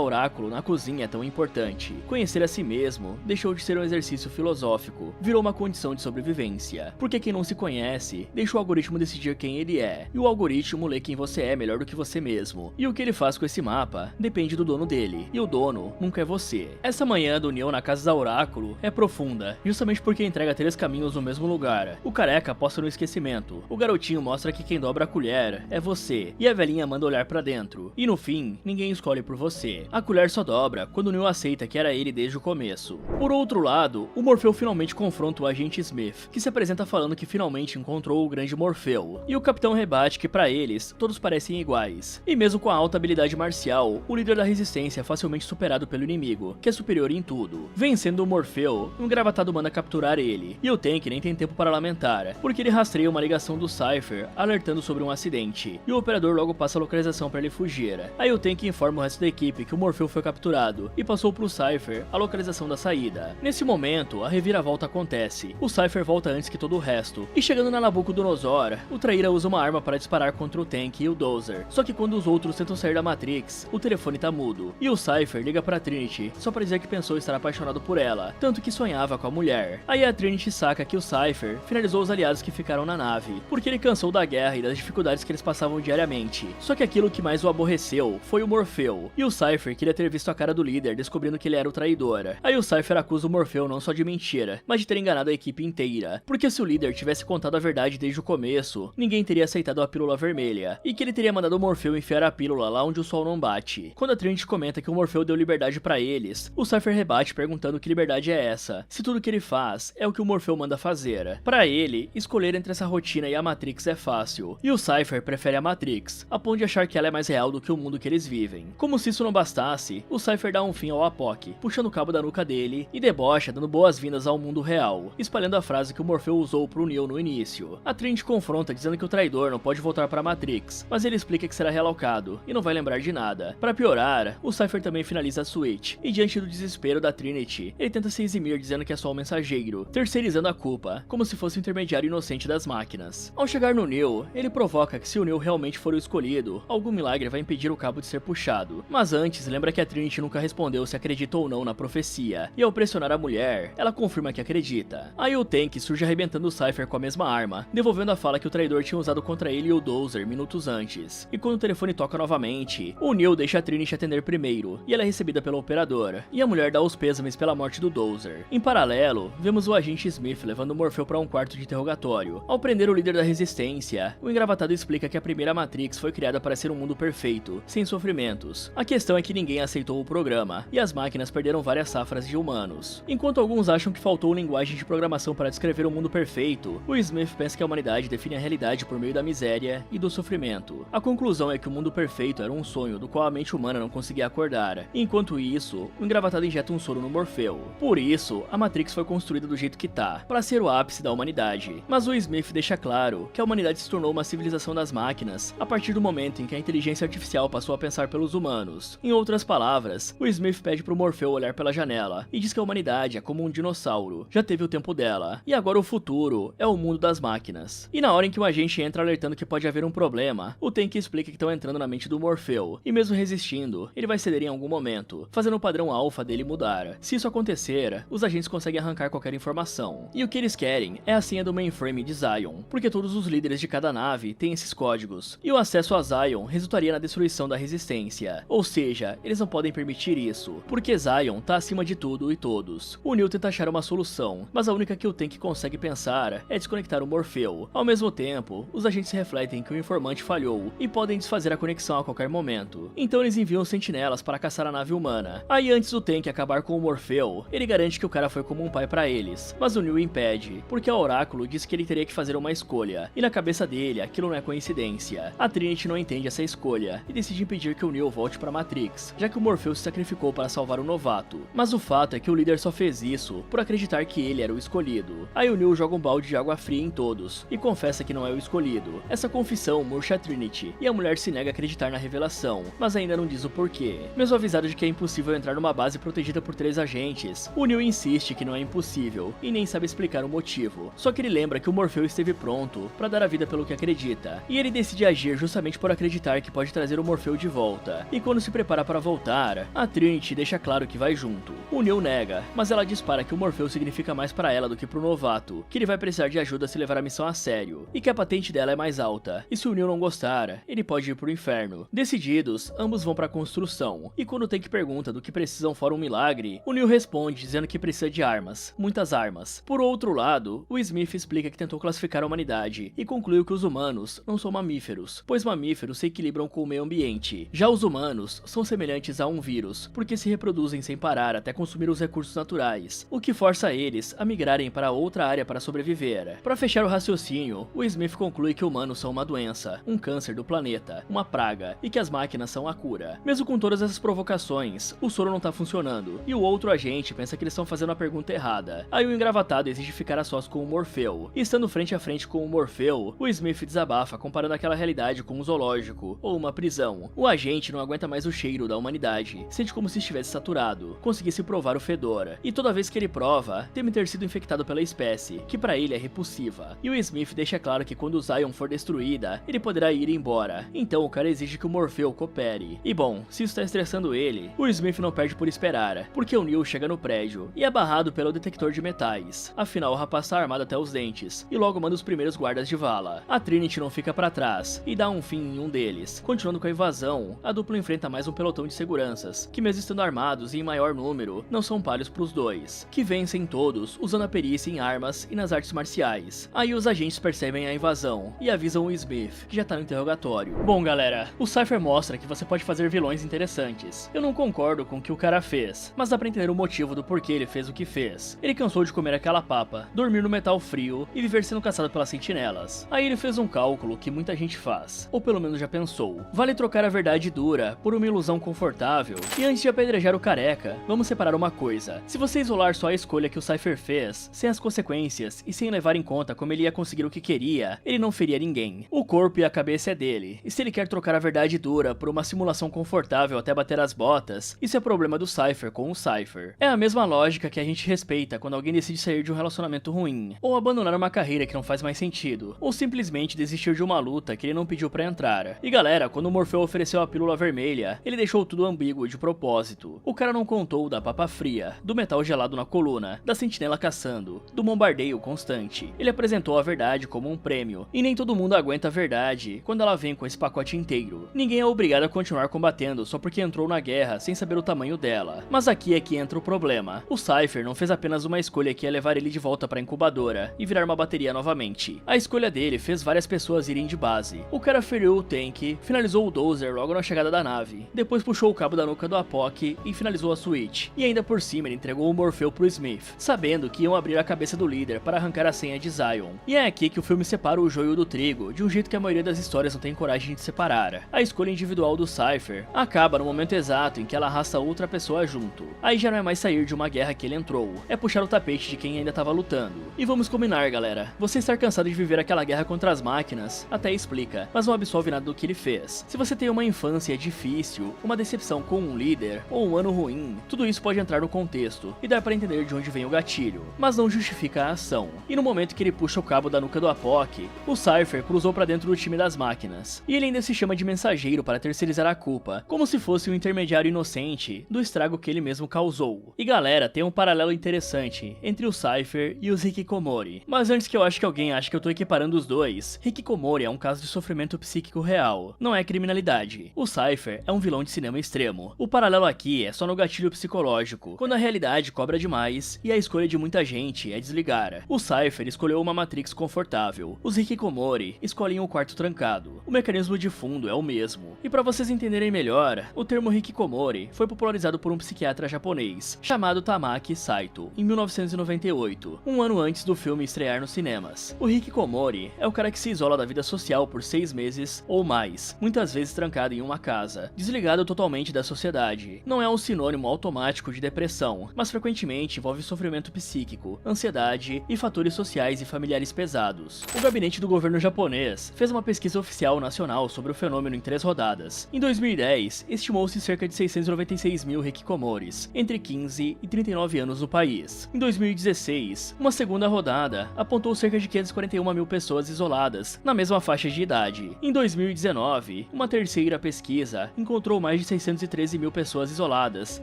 Oráculo na cozinha é tão importante. Conhecer a si mesmo deixou de ser um exercício filosófico, virou uma condição de sobrevivência. Porque quem não se conhece, deixa o algoritmo decidir quem ele é, e o algoritmo lê quem você é melhor do que você mesmo. E o que ele faz com esse mapa depende do dono dele, e o dono nunca é você. Essa manhã do Neo na casa da Oráculo é profunda, justamente porque entrega 3 caminhos no mesmo lugar. O careca aposta no esquecimento, o garotinho mostra que quem dobra a colher é você, e a velhinha manda olhar pra dentro. E no fim, ninguém escolhe por você. A colher só dobra quando o Neo aceita que era ele desde o começo. Por outro lado, o Morfeu finalmente confronta o agente Smith, que se apresenta falando que finalmente encontrou o grande Morfeu. E o capitão rebate que pra eles, todos parecem iguais. E mesmo com a alta habilidade marcial, o líder da resistência é facilmente superado pelo inimigo, que é superior em tudo. Vencendo o Morfeu, um engravatado manda capturar ele, e o Tank nem tem tempo para lamentar, porque ele rastreia uma ligação do Cypher, alertando sobre um acidente, e o operador logo passa a localização para ele fugir. Aí o Tank informa o resto da equipe que o Morfeu foi capturado, e passou pro Cypher a localização da saída. Nesse momento, a reviravolta acontece. O Cypher volta antes que todo o resto, e chegando na Nabucodonosor, o Traíra usa uma arma para disparar contra o Tank e o Dozer. Só que quando os outros tentam sair da Matrix, o telefone tá mudo, e o Cypher liga pra Trinity, só pra dizer que pensou estar apaixonado por ela, tanto que sonhava com a mulher. Aí a Trinity saca que o Cypher finalizou os aliados que ficaram na nave, porque ele cansou da guerra e das dificuldades que eles passavam diariamente. Só que aquilo que mais o aborreceu foi o Morfeu, e o Cypher queria ter visto a cara do líder descobrindo que ele era o traidor. Aí o Cypher acusa o Morfeu não só de mentira, mas de ter enganado a equipe inteira, porque se o líder tivesse contado a verdade desde o começo, ninguém teria aceitado a pílula vermelha, e que ele teria mandado o Morfeu enfiar a pílula lá onde o sol não bate. Quando a Trinity comenta que o Morfeu deu liberdade pra eles, o Cypher rebate perguntando que liberdade é essa, se tudo que ele faz é o que o Morfeu manda fazer. Pra ele, escolher entre essa rotina e a Matrix é fácil, e o Cypher prefere a Matrix, a ponto de achar que ela é mais real do que o mundo que eles vivem. Como se isso não bastasse, o Cypher dá um fim ao Apoc, puxando o cabo da nuca dele e debocha dando boas-vindas ao mundo real, espalhando a frase que o Morfeu usou pro Neo no início. A Trinity confronta dizendo que o traidor não pode voltar pra Matrix, mas ele explica que será relocado e não vai lembrar de nada. Pra piorar, o Cypher também finaliza a Switch, e diante do desespero da Trinity, ele tenta se eximir dizendo que é só um mensageiro, terceirizando a culpa, como se fosse o intermediário inocente das máquinas. Ao chegar no Neo, ele provoca que se o Neo realmente for o escolhido, algum milagre vai impedir o cabo de ser puxado. Mas antes, lembra que a Trinity nunca respondeu se acredita ou não na profecia, e ao pressionar a mulher, ela confirma que acredita. Aí o Tank surge arrebentando o Cypher com a mesma arma, devolvendo a fala que o traidor tinha usado contra ele e o Dozer minutos antes. E quando o telefone toca novamente, o Neo deixa a Trinity atender primeiro, e ela é recebida pela operadora, e a mulher dá os pêsames pela morte do Dozer. Em paralelo, vemos o agente Smith levando o Morfeu para um quarto de interrogatório. Ao prender o líder da resistência, o engravatado explica que a primeira Matrix foi criada para ser um mundo perfeito, sem sofrimentos. A questão é que ninguém aceitou o programa, e as máquinas perderam várias safras de humanos. Enquanto alguns acham que faltou linguagem de programação para descrever um mundo perfeito, o Smith pensa que a humanidade define a realidade por meio da miséria e do sofrimento. A conclusão é que o mundo perfeito era um sonho do qual a mente humana não conseguia acordar. Enquanto isso, o engravatado injeta um soro no Morfeu. Por isso, a Matrix foi construída do jeito que tá, para ser o ápice da humanidade. Mas o Smith deixa claro que a humanidade se tornou uma civilização das máquinas a partir do momento em que a inteligência artificial passou a pensar pelos humanos. Em outras palavras, o Smith pede pro Morfeu olhar pela janela e diz que a humanidade é como um dinossauro, já teve o tempo dela, e agora o futuro é o mundo das máquinas. E na hora em que o agente entra alertando que pode haver um problema, o Tank explica que estão entrando na mente do Morfeu, e mesmo resistindo, ele vai ceder em algum momento, fazendo o padrão alfa dele mudar. Se isso acontecer, os agentes conseguem arrancar qualquer informação. E o que eles querem é a senha do mainframe de Zion, porque todos os líderes de cada nave têm esses códigos, e o acesso a Zion resultaria na destruição da resistência. Ou seja, eles não podem permitir isso, porque Zion tá acima de tudo e todos. O Neo tenta achar uma solução, mas a única que o Tank consegue pensar é desconectar o Morfeu. Ao mesmo tempo, os agentes refletem que o informante falhou e podem desfazer a conexão a qualquer momento. Então eles enviam sentinelas para caçar a nave humana. Aí antes do Tank acabar com o Morfeu, ele garante que o cara foi como um pai para eles, mas o Neo impede, porque a Oráculo diz que ele teria que fazer uma escolha, e na cabeça dele aquilo não é coincidência. A Trinity não entende essa escolha e decide impedir que o Neo volte para Matrix, já que o Morfeu se sacrificou para salvar o novato. Mas o fato é que o líder só fez isso por acreditar que ele era o escolhido. Aí o Neo joga um balde de água fria em todos e confessa que não é o escolhido. Essa confissão murcha a Trinity e a mulher se nega a acreditar na revelação, mas ainda não diz o porquê. Mesmo avisado de que é impossível entrar numa base protegida por 3 agentes, o Neo insiste que não é impossível e nem sabe explicar o motivo. Só que ele lembra que o Morfeu esteve pronto para dar a vida pelo que acredita, e ele decide agir justamente por acreditar que pode trazer o Morfeu de volta. E quando se prepara para voltar, a Trinity deixa claro que vai junto. O Neo nega, mas ela dispara que o Morfeu significa mais para ela do que pro novato, que ele vai precisar de ajuda se levar a missão a sério, e que a patente dela é mais alta, e se o Neo não gostar, ele pode ir pro inferno. Decididos, ambos vão pra construção, e quando o Tank pergunta do que precisam fora um milagre, o Neo responde dizendo que precisa de armas, muitas armas. Por outro lado, o Smith explica que tentou classificar a humanidade, e concluiu que os humanos não são mamíferos, pois mamíferos se equilibram com o meio ambiente. Já os humanos são semelhantes a um vírus, porque se reproduzem sem parar até consumir os recursos naturais, o que força eles a migrarem para outra área para sobreviver. Para fechar o raciocínio, o Smith conclui que humanos são uma doença, um câncer do planeta, uma praga, e que as máquinas são a cura. Mesmo com todas essas provocações, o soro não tá funcionando, e o outro agente pensa que eles estão fazendo a pergunta errada. Aí o engravatado exige ficar a sós com o Morfeu, e estando frente a frente com o Morfeu, o Smith desabafa comparando aquela realidade com um zoológico, ou uma prisão. O agente não aguenta mais o cheiro da humanidade, sente como se estivesse saturado, conseguisse provar o fedor, e toda vez que ele prova, teme ter sido infectado pela espécie, que pra ele é repulsiva. E o Smith deixa claro que quando o Zion for destruída, ele poderá ir embora, então o cara exige que o Morfeu coopere. E bom, se isso tá estressando ele, o Smith não perde por esperar, porque o Neo chega no prédio, e é barrado pelo detector de metais. Afinal, o rapaz tá armado até os dentes, e logo manda os primeiros guardas de vala. A Trinity não fica pra trás, e dá um fim em um deles. Continuando com a invasão, a dupla enfrenta mais um pelotão de seguranças, que mesmo estando armados e em maior número, não são palhos pros dois, que vencem todos usando a perícia em armas e nas artes marciais. Aí os agentes percebem a invasão, e avisam o Smith, que já tá no interrogatório. Bom galera, o Cypher mostra que você pode fazer vilões interessantes. Eu não concordo com o que o cara fez, mas dá pra entender o motivo do porquê ele fez o que fez. Ele cansou de comer aquela papa, dormir no metal frio e viver sendo caçado pelas sentinelas. Aí ele fez um cálculo que muita gente faz, ou pelo menos já pensou. Vale trocar a verdade dura por uma ilusão confortável? E antes de apedrejar o careca, vamos separar uma coisa. Se você isolar só a escolha que o Cypher fez, sem as consequências e sem levar em conta como ele ia conseguir o que queria, ele não feria ninguém. O corpo e a cabeça é dele, e se ele quer trocar a verdade dura por uma simulação confortável até bater as botas, isso é problema do Cypher com o Cypher. É a mesma lógica que a gente respeita quando alguém decide sair de um relacionamento ruim, ou abandonar uma carreira que não faz mais sentido, ou simplesmente desistir de uma luta que ele não pediu pra entrar. E galera, quando o Morfeu ofereceu a pílula vermelha, ele deixou tudo ambíguo de propósito. O cara não contou da papa fria, do metal gelado na coluna, da sentinela caçando, do bombardeio constante. Ele apresentou a verdade como um prêmio, e nem todo mundo aguenta a verdade quando ela vem com esse pacote inteiro. Ninguém é obrigado a continuar combatendo só porque entrou na guerra sem saber o tamanho dela. Mas aqui é que entra o problema. O Cypher não fez apenas uma escolha que ia levar ele de volta pra incubadora e virar uma bateria novamente. A escolha dele fez várias pessoas irem de base. O cara feriu o Tank, finalizou o Dozer logo na chegada da nave, depois puxou o cabo da nuca do Apoc e finalizou a Switch. E ainda por cima ele entregou o Morfeu pro Smith, sabendo que iam abrir a cabeça do líder para arrancar a senha de Zion. E é aqui que o filme separa o joio do trigo, de um jeito que a maioria das histórias não tem coragem de separar. A escolha individual do Cypher acaba no momento exato em que ela arrasta outra pessoa junto. Aí já não é mais sair de uma guerra que ele entrou, é puxar o tapete de quem ainda estava lutando. E vamos combinar, galera, você estar cansado de viver aquela guerra contra as máquinas até explica, mas não absolve nada do que ele fez. Se você tem uma infância difícil, uma decepção com um líder, ou um ano ruim, tudo isso pode entrar no contexto e dar pra entender de onde vem o gatilho, mas não justifica a ação. E no momento que ele puxa o cabo da nuca do Apoc, o Cypher cruzou pra dentro do time das máquinas, e ele ainda se chama de mensageiro para terceirizar a culpa, como se fosse um intermediário inocente do estrago que ele mesmo causou. E galera, tem um paralelo interessante entre o Cypher e os Hikikomori. Mas antes que eu ache que alguém ache que eu tô equiparando os dois, Hikikomori é um caso de sofrimento psíquico real, não é criminalidade. O Cypher é um vilão de cinema extremo. O paralelo aqui é só no gatilho psicológico, quando a realidade cobra demais e a escolha de muita gente é desligar. O Cypher escolheu uma Matrix confortável, os Hikikomori escolhem o quarto trancado. O mecanismo de fundo é o mesmo. E pra vocês entenderem melhor, o termo Hikikomori foi popularizado por um psiquiatra japonês, chamado Tamaki Saito, em 1998, um ano antes do filme estrear nos cinemas. O Hikikomori é o cara que se isola da vida social por 6 meses ou mais, muitas vezes trancado em uma casa, desligado totalmente da sociedade. Não é um sinônimo automático de depressão, mas frequentemente envolve sofrimento psíquico, ansiedade e fatores sociais e familiares pesados. O gabinete do governo japonês fez uma pesquisa oficial nacional sobre o fenômeno em 3 rodadas. Em 2010, estimou-se cerca de 696 mil Hikikomoris, entre 15 e 39 anos no país. Em 2016, uma segunda rodada apontou cerca de 541 mil pessoas isoladas, na mesma faixa de idade. Em 2019, uma terceira pesquisa encontrou mais de 613 mil pessoas isoladas,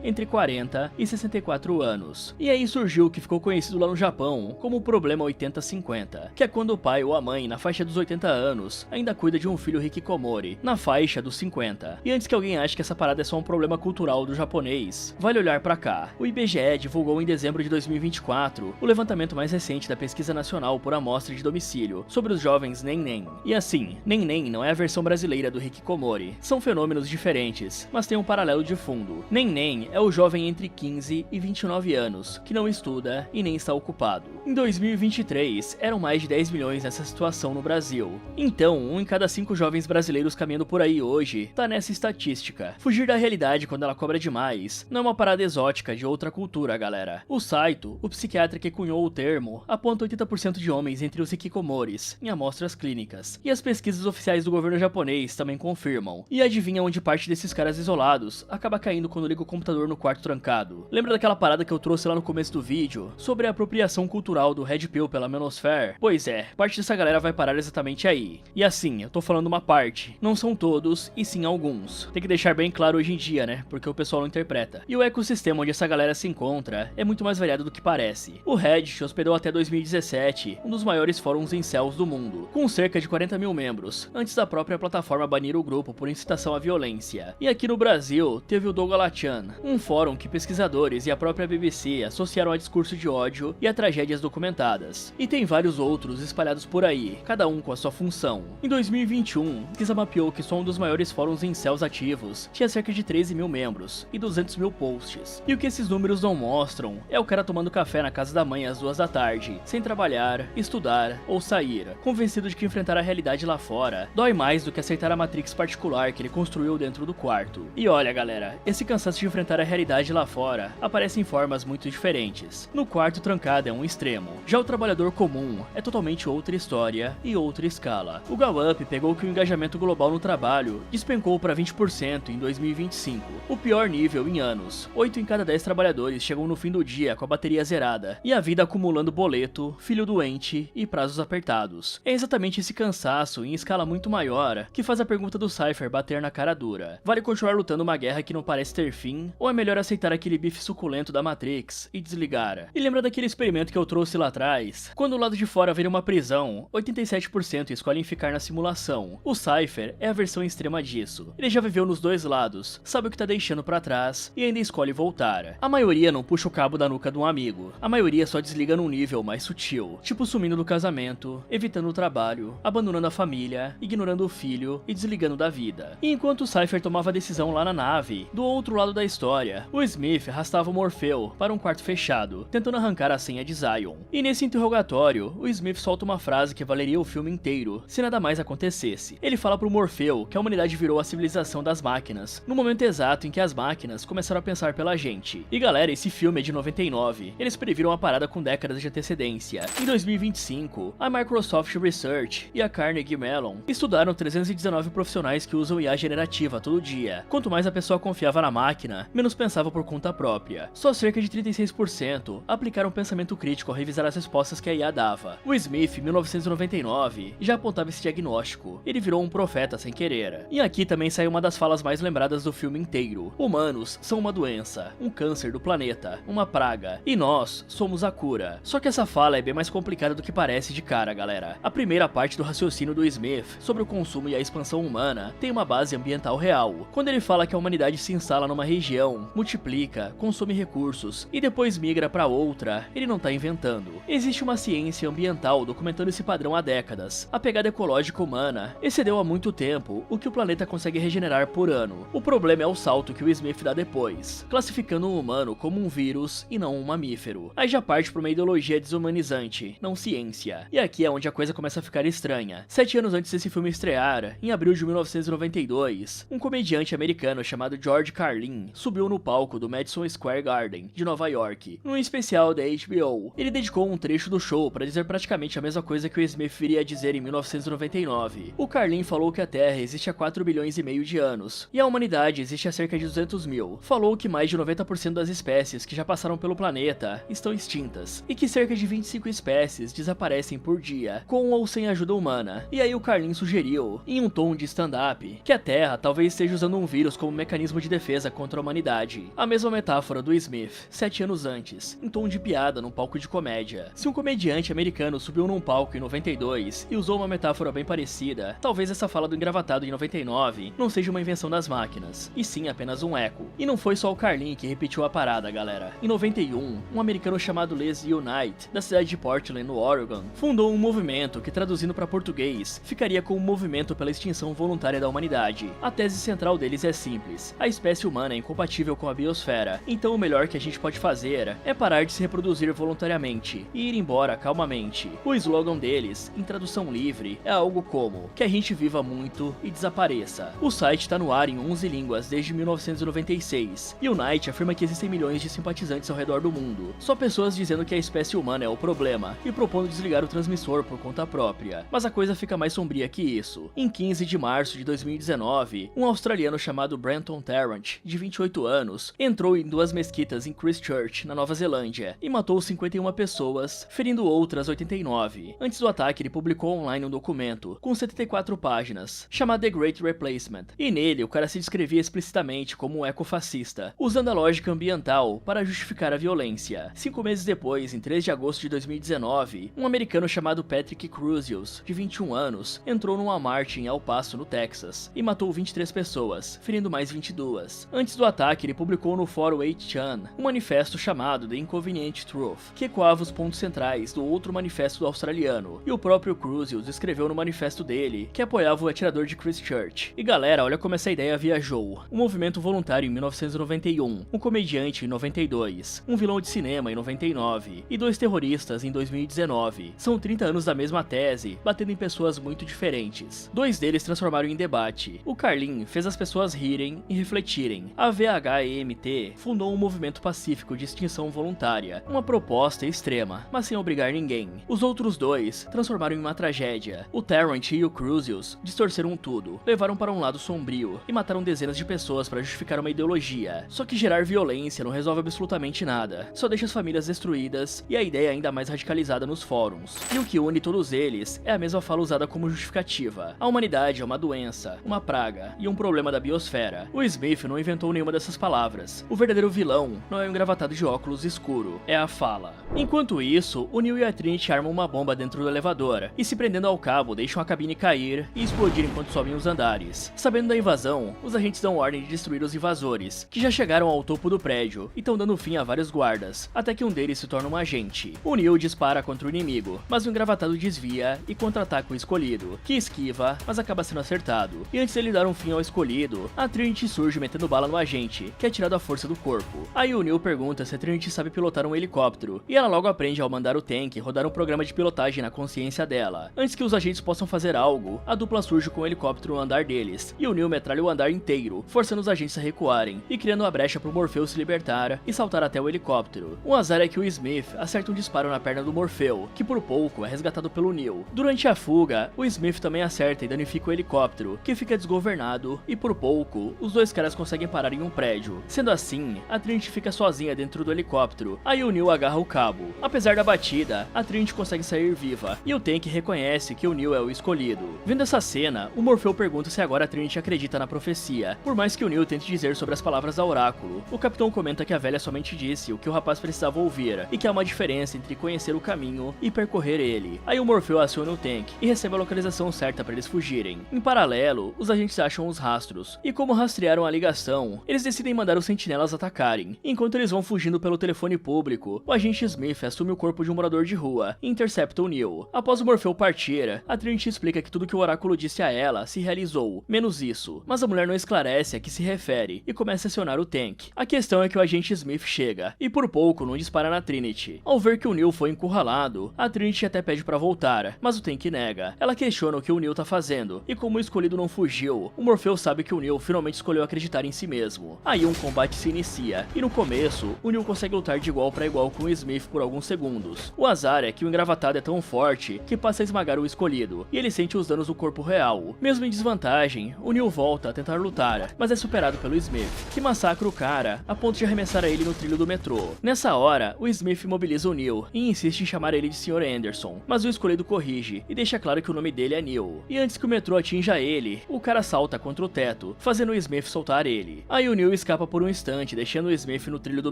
entre 40 e 64 anos. E aí surgiu o que ficou conhecido lá no Japão como o problema 80-50, que é quando o pai ou a mãe, na faixa dos 80 anos, ainda cuida de um filho Hikikomori, na faixa dos 50. E antes que alguém ache que essa parada é só um problema cultural do japonês, vale olhar pra cá. O IBGE divulgou em dezembro de 2024 o levantamento mais recente da pesquisa nacional por amostra de domicílio sobre os jovens Neném. E assim, Neném não é a versão brasileira do Hikikomori. São fenômenos diferentes, mas tem um paralelo de fundo. Neném é o jovem entre 15 e 29 anos, que não estuda e nem está ocupado. Em 2023, eram mais de 10 milhões nessa situação no Brasil. Então, 1 em cada 5 jovens brasileiros caminhando por aí hoje tá nessa estatística. Fugir da realidade quando ela cobra demais não é uma parada exótica de outra cultura, galera. O Saito, o psiquiatra que cunhou o termo, aponta 80% de homens entre os Hikikomoris em amostras clínicas. E as pesquisas oficiais do governo japonês também confirmam. E adivinha onde parte desses caras isolados acaba caindo quando liga o computador no quarto trancado? Lembra daquela parada que eu trouxe lá no começo do vídeo sobre a apropriação cultural do Red Pill pela Manosphere? Pois é, parte dessa galera vai parar exatamente aí. E assim, eu tô falando uma parte, não são todos, e sim alguns. Tem que deixar bem claro hoje em dia, né? Porque o pessoal não interpreta. E o ecossistema onde essa galera se encontra é muito mais variado do que parece. O Reddit hospedou até 2017 um dos maiores fóruns incels do mundo, com cerca de 40 mil membros, antes da própria plataforma banir o grupo por incitação à violência. E aqui no Brasil, teve o Dogalachan, um fórum que pesquisadores e a própria BBC associaram a discurso de ódio e a tragédias documentadas. E tem vários outros espalhados por aí, cada um com a sua função. Em 2021, a pesquisa mapeou que só um dos maiores fóruns incels ativos tinha cerca de 13 mil membros e 200 mil posts. E o que esses números não mostram é o cara tomando café na casa da mãe às 2 da tarde, sem trabalhar, estudar ou sair, convencido de que enfrentar a realidade lá fora dói mais do que aceitar a Matrix particular que ele construiu dentro do quarto. E olha, galera, esse cansaço de enfrentar a realidade lá fora aparece em formas muito diferentes. No quarto trancado é um extremo, já o trabalhador comum é totalmente outra história e outra escala. O Gallup pegou que o engajamento global no trabalho despencou para 20% em 2025, o pior nível em anos. 8 em cada 10 trabalhadores chegam no fim do dia com a bateria zerada, e a vida acumulando boleto, filho doente e prazos apertados. É exatamente esse cansaço em escala muito maior que faz a pergunta do Cypher bater na cara dura. Vale continuar lutando uma guerra que não parece ter fim, ou é melhor aceitar aquele bife suculento da Matrix e desligar? E lembra daquele experimento que eu trouxe lá atrás? Quando o lado de fora vira uma prisão, 87% escolhem ficar na simulação. O Cypher é a versão extrema disso. Ele já viveu nos dois lados, sabe o que tá deixando pra trás e ainda escolhe voltar. A maioria não puxa o cabo da nuca de um amigo. A maioria só desliga num nível mais sutil, tipo sumindo do casamento, evitando o trabalho, abandonando a família, ignorando o filho e desligando da vida. E enquanto o Cypher tomava a decisão lá na nave, do outro lado da história, o Smith arrastava o Morpheu para um quarto fechado, tentando arrancar a senha de Zion. E nesse interrogatório, o Smith solta uma frase que valeria o filme inteiro, se nada mais acontecesse. Ele fala pro Morpheu que a humanidade virou a civilização das máquinas, no momento exato em que as máquinas começaram a pensar pela gente. E galera, esse filme é de 99. Eles previram a parada com décadas de antecedência. antecedência. Em 2025, a Microsoft Research e a Carnegie Mellon estudaram 319 profissionais que usam IA generativa todo dia. Quanto mais a pessoa confiava na máquina, menos pensava por conta própria. Só cerca de 36% aplicaram pensamento crítico ao revisar as respostas que a IA dava. O Smith, em 1999, já apontava esse diagnóstico. Ele virou um profeta sem querer. E aqui também sai uma das falas mais lembradas do filme inteiro. Humanos são uma doença, um câncer do planeta, uma praga, e nós somos a cura. Só que essa fala é bem mais complicada do que parece de cara, galera. A primeira parte do raciocínio do Smith sobre o consumo e a expansão humana tem uma base ambiental real. Quando ele fala que a humanidade se instala numa região, multiplica, consome recursos e depois migra para outra, ele não tá inventando. Existe uma ciência ambiental documentando esse padrão há décadas. A pegada ecológica humana excedeu há muito tempo o que o planeta consegue regenerar por ano. O problema é o salto que o Smith dá depois, classificando o humano como um vírus e não um mamífero. Aí já parte para uma ideologia desumanizante, não ciência. E aqui é onde a coisa começa a ficar estranha. 7 anos antes desse filme estrear, em abril de 1992, um comediante americano chamado George Carlin subiu no palco do Madison Square Garden, de Nova York, num especial da HBO. Ele dedicou um trecho do show para dizer praticamente a mesma coisa que o Smith viria a dizer em 1999. O Carlin falou que a Terra existe há 4 bilhões e meio de anos, e a humanidade existe há cerca de 200 mil. Falou que mais de 90% das espécies que já passaram pelo planeta estão extintas, e que cerca de 25 espécies desaparecem por dia, com ou sem ajuda humana. E aí o Carlin sugeriu, em um tom de stand-up, que a Terra talvez esteja usando um vírus como mecanismo de defesa contra a humanidade. A mesma metáfora do Smith, 7 anos antes, em tom de piada num palco de comédia. Se um comediante americano subiu num palco em 92 e usou uma metáfora bem parecida, talvez essa fala do engravatado em 99 não seja uma invenção das máquinas, e sim apenas um eco. E não foi só o Carlin que repetiu a parada, galera. Em 91, um americano chamado Les Unite, da cidade de Portland, no Oregon, fundou um movimento que, traduzindo para português, ficaria com o movimento pela extinção voluntária da humanidade. A tese central deles é simples: a espécie humana é incompatível com a biosfera, então o melhor que a gente pode fazer é parar de se reproduzir voluntariamente e ir embora calmamente. O slogan deles, em tradução livre, é algo como: que a gente viva muito e desapareça. O site está no ar em 11 línguas desde 1996, e o Knight afirma que existem milhões de simpatizantes ao redor do mundo, só pessoas dizendo que a espécie humana é o problema e propondo desligar o transmissor por conta própria. Mas a coisa fica mais sombria que isso. Em 15 de março de 2019, um australiano chamado Brenton Tarrant, de 28 anos, entrou em 2 mesquitas em Christchurch, na Nova Zelândia, e matou 51 pessoas, ferindo outras 89. Antes do ataque, ele publicou online um documento, com 74 páginas, chamado The Great Replacement, e nele o cara se descrevia explicitamente como um ecofascista, usando a lógica ambiental para justificar a violência. 5 meses depois, em 3 de agosto de 2019, um americano chamado Patrick Crusius, de 21 anos, entrou num Walmart em El Paso, no Texas, e matou 23 pessoas, ferindo mais 22. Antes do ataque, ele publicou no fórum 8chan um manifesto chamado The Inconvenient Truth, que ecoava os pontos centrais do outro manifesto do australiano, e o próprio Crusius escreveu no manifesto dele que apoiava o atirador de Christchurch. E galera, olha como essa ideia viajou. Um movimento voluntário em 1991, um comediante em 92, um vilão de cinema em 99 e 2 terroristas em 2019. São 30 anos da mesma tese, batendo em pessoas muito diferentes. 2 deles transformaram em debate. O Carlin fez as pessoas rirem e refletirem. A VHEMT fundou um movimento pacífico de extinção voluntária, uma proposta extrema, mas sem obrigar ninguém. Os outros 2 transformaram em uma tragédia. O Tarrant e o Crusius distorceram tudo, levaram para um lado sombrio e mataram dezenas de pessoas para justificar uma ideologia. Só que gerar violência não resolve absolutamente nada, só deixa as famílias destruídas e a ideia ainda mais radicalizada nos fóruns. E o que une todos eles é a mesma fala usada como justificativa: a humanidade é uma doença, uma praga e um problema da biosfera. O Smith não inventou nenhuma dessas palavras. O verdadeiro vilão não é um engravatado de óculos escuro, é a fala. Enquanto isso, o Neo e a Trinity armam uma bomba dentro do elevador e, se prendendo ao cabo, deixam a cabine cair e explodir enquanto sobem os andares. Sabendo da invasão, os agentes dão ordem de destruir os invasores, que já chegaram ao topo do prédio e estão dando fim a vários guardas, até que um deles se torna um agente. O Neo dispara contra o inimigo, mas o engravatado desvia e contra-ataca o escolhido, que esquiva, mas acaba sendo acertado. E antes dele dar um fim ao escolhido, a Trinity surge metendo bala no agente, que é tirado à força do corpo. Aí o Neo pergunta se a Trinity sabe pilotar um helicóptero, e ela logo aprende ao mandar o tanque rodar um programa de pilotagem na consciência dela. Antes que os agentes possam fazer algo, a dupla surge com o helicóptero no andar deles, e o Neo metralha o andar inteiro, forçando os agentes a recuarem, e criando uma brecha pro Morpheus se libertar e saltar até o helicóptero. O azar é que o Smith acerta um disparo na perna do Morpheu, que por pouco é resgatado pelo Neo. Durante a fuga, o Smith também acerta e danifica o helicóptero, que fica desgovernado, e por pouco, os dois caras conseguem parar em um prédio. Sendo assim, a Trinity fica sozinha dentro do helicóptero, aí o Neo agarra o cabo. Apesar da batida, a Trinity consegue sair viva, e o Tank reconhece que o Neo é o escolhido. Vendo essa cena, o Morpheu pergunta se agora a Trinity acredita na profecia, por mais que o Neo tente dizer sobre as palavras da Oráculo. O Capitão comenta que a velha somente disse o que o rapaz precisava ouvir, e que há uma diferença entre conhecer o caminho e percorrer ele. Aí o Morpheu aciona o Tank e recebe a localização certa para eles fugirem. Em paralelo, os agentes acham os rastros, e como rastrearam a ligação, eles decidem mandar os sentinelas atacarem. Enquanto eles vão fugindo pelo telefone público, o agente Smith assume o corpo de um morador de rua e intercepta o Neo. Após o Morpheu partir, a Trinity explica que tudo que o Oráculo disse a ela se realizou, menos isso, mas a mulher não esclarece a que se refere e começa a acionar o Tank. A questão é que o agente Smith chega, e por pouco não dispara na Trinity. Ao ver que o Neo foi encurralado, a Trinity até pede pra voltar, mas o Tank nega. Ela questiona o que o Neo tá fazendo, e como o escolhido não fugiu, o Morpheu sabe que o Neo finalmente escolheu acreditar em si mesmo. Aí um combate se inicia, e no começo, o Neo consegue lutar de igual pra igual com o Smith por alguns segundos. O azar é que o engravatado é tão forte que passa a esmagar o escolhido, e ele sente os danos do corpo real. Mesmo em desvantagem, o Neo volta a tentar lutar, mas é superado pelo Smith, que massacra o cara a ponto de arremessar ele no trilho do metrô. Nessa hora, o Smith imobiliza o Neo e insiste em chamar ele de Sr. Anderson, mas o escolhido corrige e deixa claro que o nome dele é Neo. E antes que o metrô atinja ele, o cara salta contra o teto, fazendo o Smith soltar ele. Aí o Neo escapa por um instante, deixando o Smith no trilho do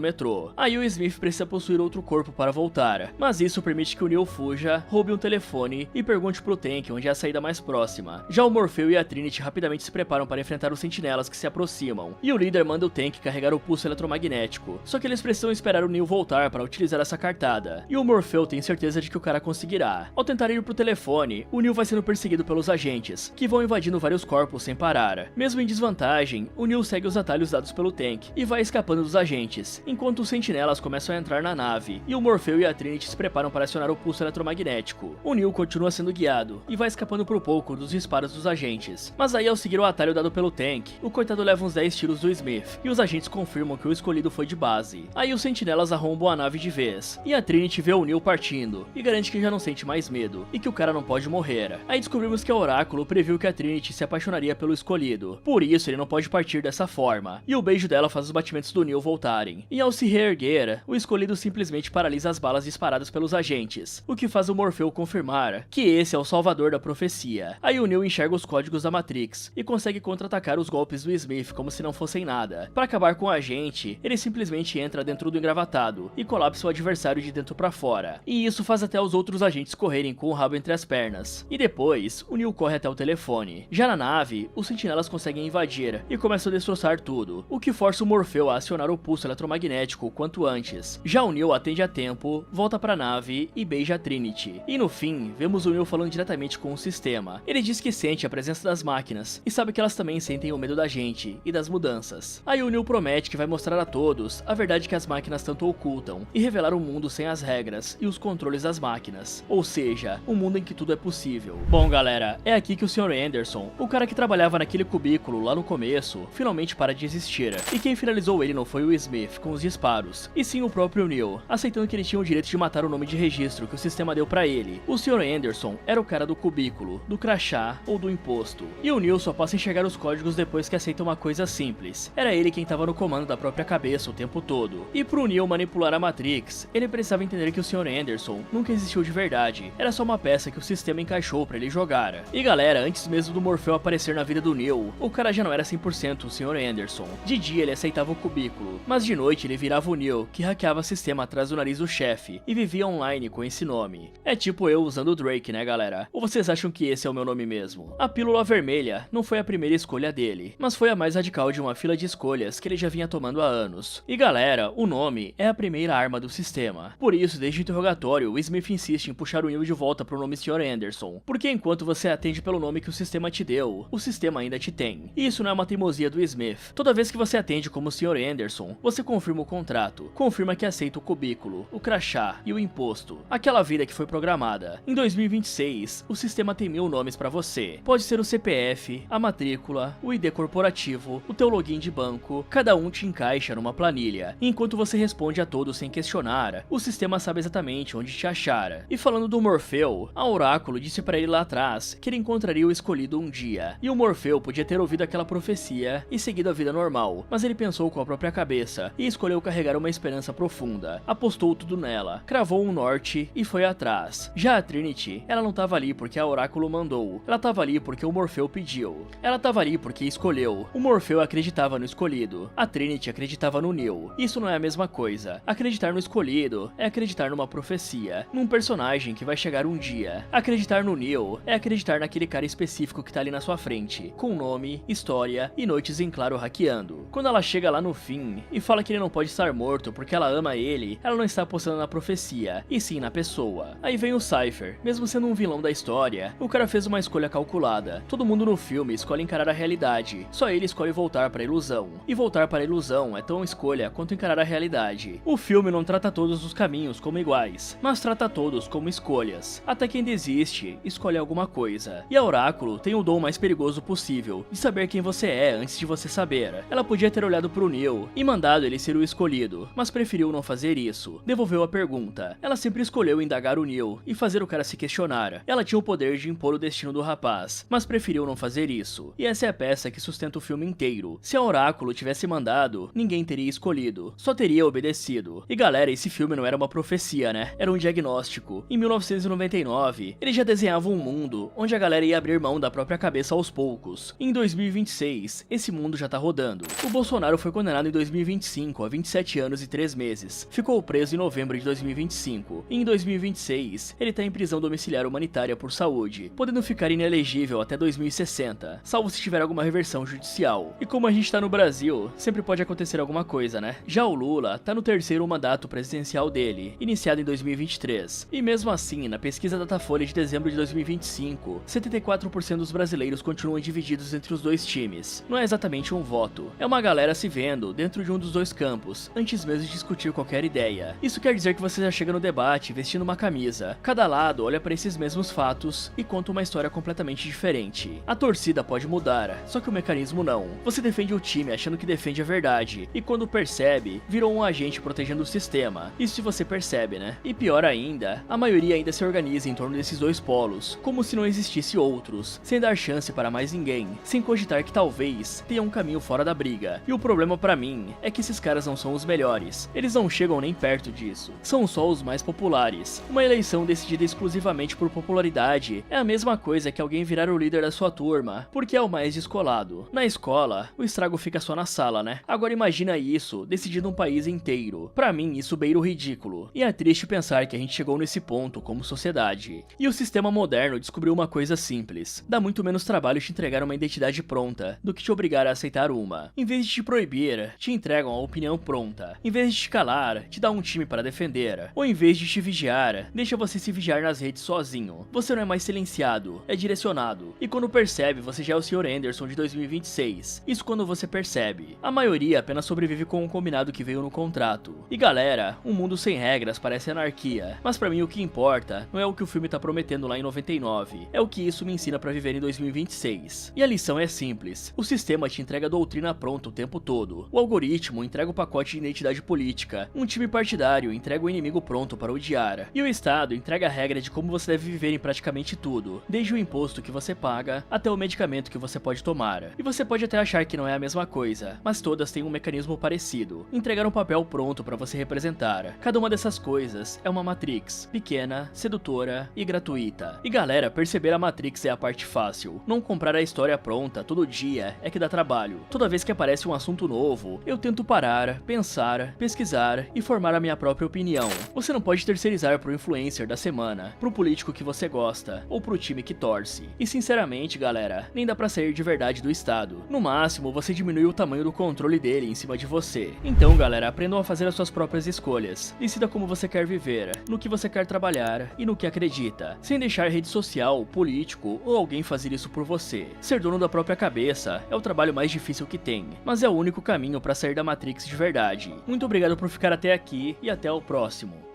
metrô. Aí o Smith precisa possuir outro corpo para voltar, mas isso permite que o Neo fuja, roube um telefone e pergunte pro Tank onde é a saída mais próxima. Já o Morpheu e a Trinity rapidamente se preparam para enfrentar os sentinelas que se aproximam, e o líder manda o Tank carregar o pulso eletromagnético, só que eles precisam esperar o Neo voltar para utilizar essa cartada, e o Morpheu tem certeza de que o cara conseguirá. Ao tentar ir pro telefone, o Neo vai sendo perseguido pelos agentes, que vão invadindo vários corpos sem parar. Mesmo em desvantagem, o Neo segue os atalhos dados pelo Tank e vai escapando dos agentes, enquanto os sentinelas começam a entrar na nave, e o Morpheu e a Trinity se preparam para acionar o pulso eletromagnético. O Neo continua sendo guiado e vai escapando por pouco dos disparos dos agentes, mas aí ao seguir o atalho dado pelo Tank, o coitado leva uns 10 tiros do Smith, e os agentes confirmam que o escolhido foi de base. Aí os sentinelas arrombam a nave de vez, e a Trinity vê o Neo partindo, e garante que já não sente mais medo, e que o cara não pode morrer. Aí descobrimos que o Oráculo previu que a Trinity se apaixonaria pelo escolhido, por isso ele não pode partir dessa forma, e o beijo dela faz os batimentos do Neo voltarem. E ao se reerguer, o escolhido simplesmente paralisa as balas disparadas pelos agentes, o que faz o Morpheu confirmar que esse é o salvador da profecia. Aí o Neo enxerga os códigos da Matrix, e consegue contra-atacar os golpes do Smith como se não fossem nada. Para acabar com o agente, ele simplesmente entra dentro do engravatado, e colapsa o adversário de dentro para fora. E isso faz até os outros agentes correrem com o rabo entre as pernas. E depois, o Neo corre até o telefone. Já na nave, os sentinelas conseguem invadir, e começam a destroçar tudo, o que força o Morpheu a acionar o pulso eletromagnético o quanto antes. Já o Neo atende a tempo, volta pra nave e beija a Trinity. E no fim, vemos o Neo falando diretamente com o sistema. Ele diz que sente a presença das máquinas, e sabe que elas também sentem o medo da gente e das mudanças. Aí o Neo promete que vai mostrar a todos a verdade que as máquinas tanto ocultam, e revelar um mundo sem as regras e os controles das máquinas. Ou seja, um mundo em que tudo é possível. Bom galera, é aqui que o Sr. Anderson, o cara que trabalhava naquele cubículo lá no começo, finalmente para de existir. E quem finalizou ele não foi o Smith com os disparos, e sim o próprio Neo, aceitando que ele tinha o direito de matar o nome de registro que o sistema deu pra ele. O Sr. Anderson era o cara do cubículo, do crachá ou do imposto. E o Neo só passa a enxergar os códigos depois que aceita uma coisa simples. Era ele quem tava no comando da própria cabeça o tempo todo. E pro Neo manipular a Matrix, ele precisava entender que o Sr. Anderson nunca existiu de verdade. Era só uma peça que o sistema encaixou pra ele jogar. E galera, antes mesmo do Morpheu aparecer na vida do Neo, o cara já não era 100% o Sr. Anderson. De dia ele aceitava o cubículo, mas de noite ele virava o Neo, que hackeava o sistema atrás do nariz do chefe, e vivia online com esse nome. É tipo eu usando o Drake, né galera? Ou vocês acham que esse é o meu nome mesmo? A pílula vermelha não foi a primeira escolha dele, mas foi a mais radical de uma fila de escolhas que ele já vinha tomando há anos. E galera, o nome é a primeira arma do sistema. Por isso, desde o interrogatório, o Smith insiste em puxar o Neo de volta pro nome Sr. Anderson, porque enquanto você atende pelo nome que o sistema te deu, o sistema ainda te tem. E isso não é uma teimosia do Smith. Toda vez que você atende como Sr. Anderson, você confirma o contrato, confirma que aceita o cubículo, o crachá e o imposto, aquela vida que foi programada. Em 2026, o sistema tem 1000 nomes pra você. Pode ser o CPF, a matrícula, o ID corporativo, o teu login de banco, cada um te encaixa numa planilha. E enquanto você responde a todos sem questionar, o sistema sistema sabe exatamente onde te achar. E falando do Morfeu, a Oráculo disse pra ele lá atrás que ele encontraria o escolhido um dia. E o Morfeu podia ter ouvido aquela profecia e seguido a vida normal, mas ele pensou com a própria cabeça e escolheu carregar uma esperança profunda. Apostou tudo nela, cravou um norte e foi atrás. Já a Trinity, ela não tava ali porque a Oráculo mandou, ela tava ali porque o Morfeu pediu. Ela tava ali porque escolheu. O Morfeu acreditava no escolhido, a Trinity acreditava no Neo. Isso não é a mesma coisa. Acreditar no escolhido é acreditar numa profecia, num personagem que vai chegar um dia. Acreditar no Neo é acreditar naquele cara específico que tá ali na sua frente, com nome, história e noites em claro hackeando. Quando ela chega lá no fim e fala que ele não pode estar morto porque ela ama ele, ela não está apostando na profecia, e sim na pessoa. Aí vem o Cypher. Mesmo sendo um vilão da história, o cara fez uma escolha calculada. Todo mundo no filme escolhe encarar a realidade, só ele escolhe voltar para a ilusão. E voltar para a ilusão é tão escolha quanto encarar a realidade. O filme não trata todos os caminhos como iguais, mas trata todos como escolhas. Até quem desiste, escolhe alguma coisa. E a Oráculo tem o dom mais perigoso possível, de saber quem você é antes de você saber. Ela podia ter olhado pro Neo e mandado ele ser o escolhido, mas preferiu não fazer isso. Devolveu a pergunta. Ela sempre escolheu indagar o Neo e fazer o cara se questionar. Ela tinha o poder de impor o destino do rapaz, mas preferiu não fazer isso. E essa é a peça que sustenta o filme inteiro. Se a Oráculo tivesse mandado, ninguém teria escolhido, só teria obedecido. E galera, esse filme não era uma profecia, né? Era um diagnóstico. Em 1999, ele já desenhava um mundo onde a galera ia abrir mão da própria cabeça aos poucos. Em 2026, esse mundo já tá rodando. O Bolsonaro foi condenado em 2025 a 27 anos e 3 meses. Ficou preso em novembro de 2025. E em 2026, ele tá em prisão domiciliar humanitária por saúde, podendo ficar inelegível até 2060, salvo se tiver alguma reversão judicial. E como a gente tá no Brasil, sempre pode acontecer alguma coisa, né? Já o Lula tá no terceiro mandato presidencial dele, iniciado em 2023. E mesmo assim, na pesquisa Datafolha de dezembro de 2025, 74% dos brasileiros continuam divididos entre os dois times. Não é exatamente um voto, é uma galera se vendo dentro de um dos dois campos, antes mesmo de discutir qualquer ideia. Isso quer dizer que você já chega no debate vestindo uma camisa. Cada lado olha para esses mesmos fatos e conta uma história completamente diferente. A torcida pode mudar, só que o mecanismo não. Você defende o time achando que defende a verdade, e quando percebe, virou um agente protegendo o sistema. Isso se você percebe, né? E pior ainda, a maioria ainda se organiza em torno desses dois polos, como se não existisse outros, sem dar chance para mais ninguém, sem cogitar que talvez tenha um caminho fora da briga. E o problema pra mim é que esses caras não são os melhores, eles não chegam nem perto disso, são só os mais populares. Uma eleição decidida exclusivamente por popularidade é a mesma coisa que alguém virar o líder da sua turma, porque é o mais descolado. Na escola, o estrago fica só na sala, né? Agora imagina isso decidido um país inteiro. Pra mim, isso beira o ridículo, e é triste pensar que a gente chegou nesse ponto como sociedade. E o sistema moderno descobriu uma coisa simples: dá muito menos trabalho te entregar uma identidade pronta do que te obrigar a aceitar uma. Em vez de te proibir, te entregam a opinião pronta. Em vez de te calar, te dá um time para defender. Ou em vez de te vigiar, deixa você se vigiar nas redes sozinho. Você não é mais silenciado, é direcionado. E quando percebe, você já é o Sr. Anderson de 2026. Isso quando você percebe. A maioria apenas sobrevive com um combinado que veio no contrato. E galera, um mundo sem regras parece anarquia. Mas pra mim o que importa não é o que o filme tá prometendo lá em 99. É o que isso me ensina pra viver em 2026. E a lição é simples. O sistema te entrega a doutrina pronta o tempo todo. O algoritmo entrega o pacote de identidade política. Um time partidário entrega o inimigo pronto para odiar. E o Estado entrega a regra de como você deve viver em praticamente tudo, desde o imposto que você paga até o medicamento que você pode tomar. E você pode até achar que não é a mesma coisa, mas todas têm um mecanismo parecido: entregar um papel pronto para você representar. Cada uma dessas coisas é uma Matrix, pequena, sedutora e gratuita. E galera, perceber a Matrix é a parte fácil. Não comprar a história pronta todo dia é que dá trabalho. Toda vez que aparece um assunto novo, eu tento parar, pensar, pesquisar e formar a minha própria opinião. Você não pode terceirizar pro influencer da semana, pro político que você gosta, ou pro time que torce. E sinceramente, galera, nem dá pra sair de verdade do Estado. No máximo, você diminui o tamanho do controle dele em cima de você. Então, galera, aprendam a fazer as suas próprias escolhas. Decida como você quer viver, no que você quer trabalhar e no que acredita, sem deixar rede social, político ou alguém fazer isso por você. Ser dono da própria cabeça é o trabalho mais difícil que tem, mas é o único caminho pra sair da Matrix de verdade. Muito obrigado por ficar até aqui e até o próximo.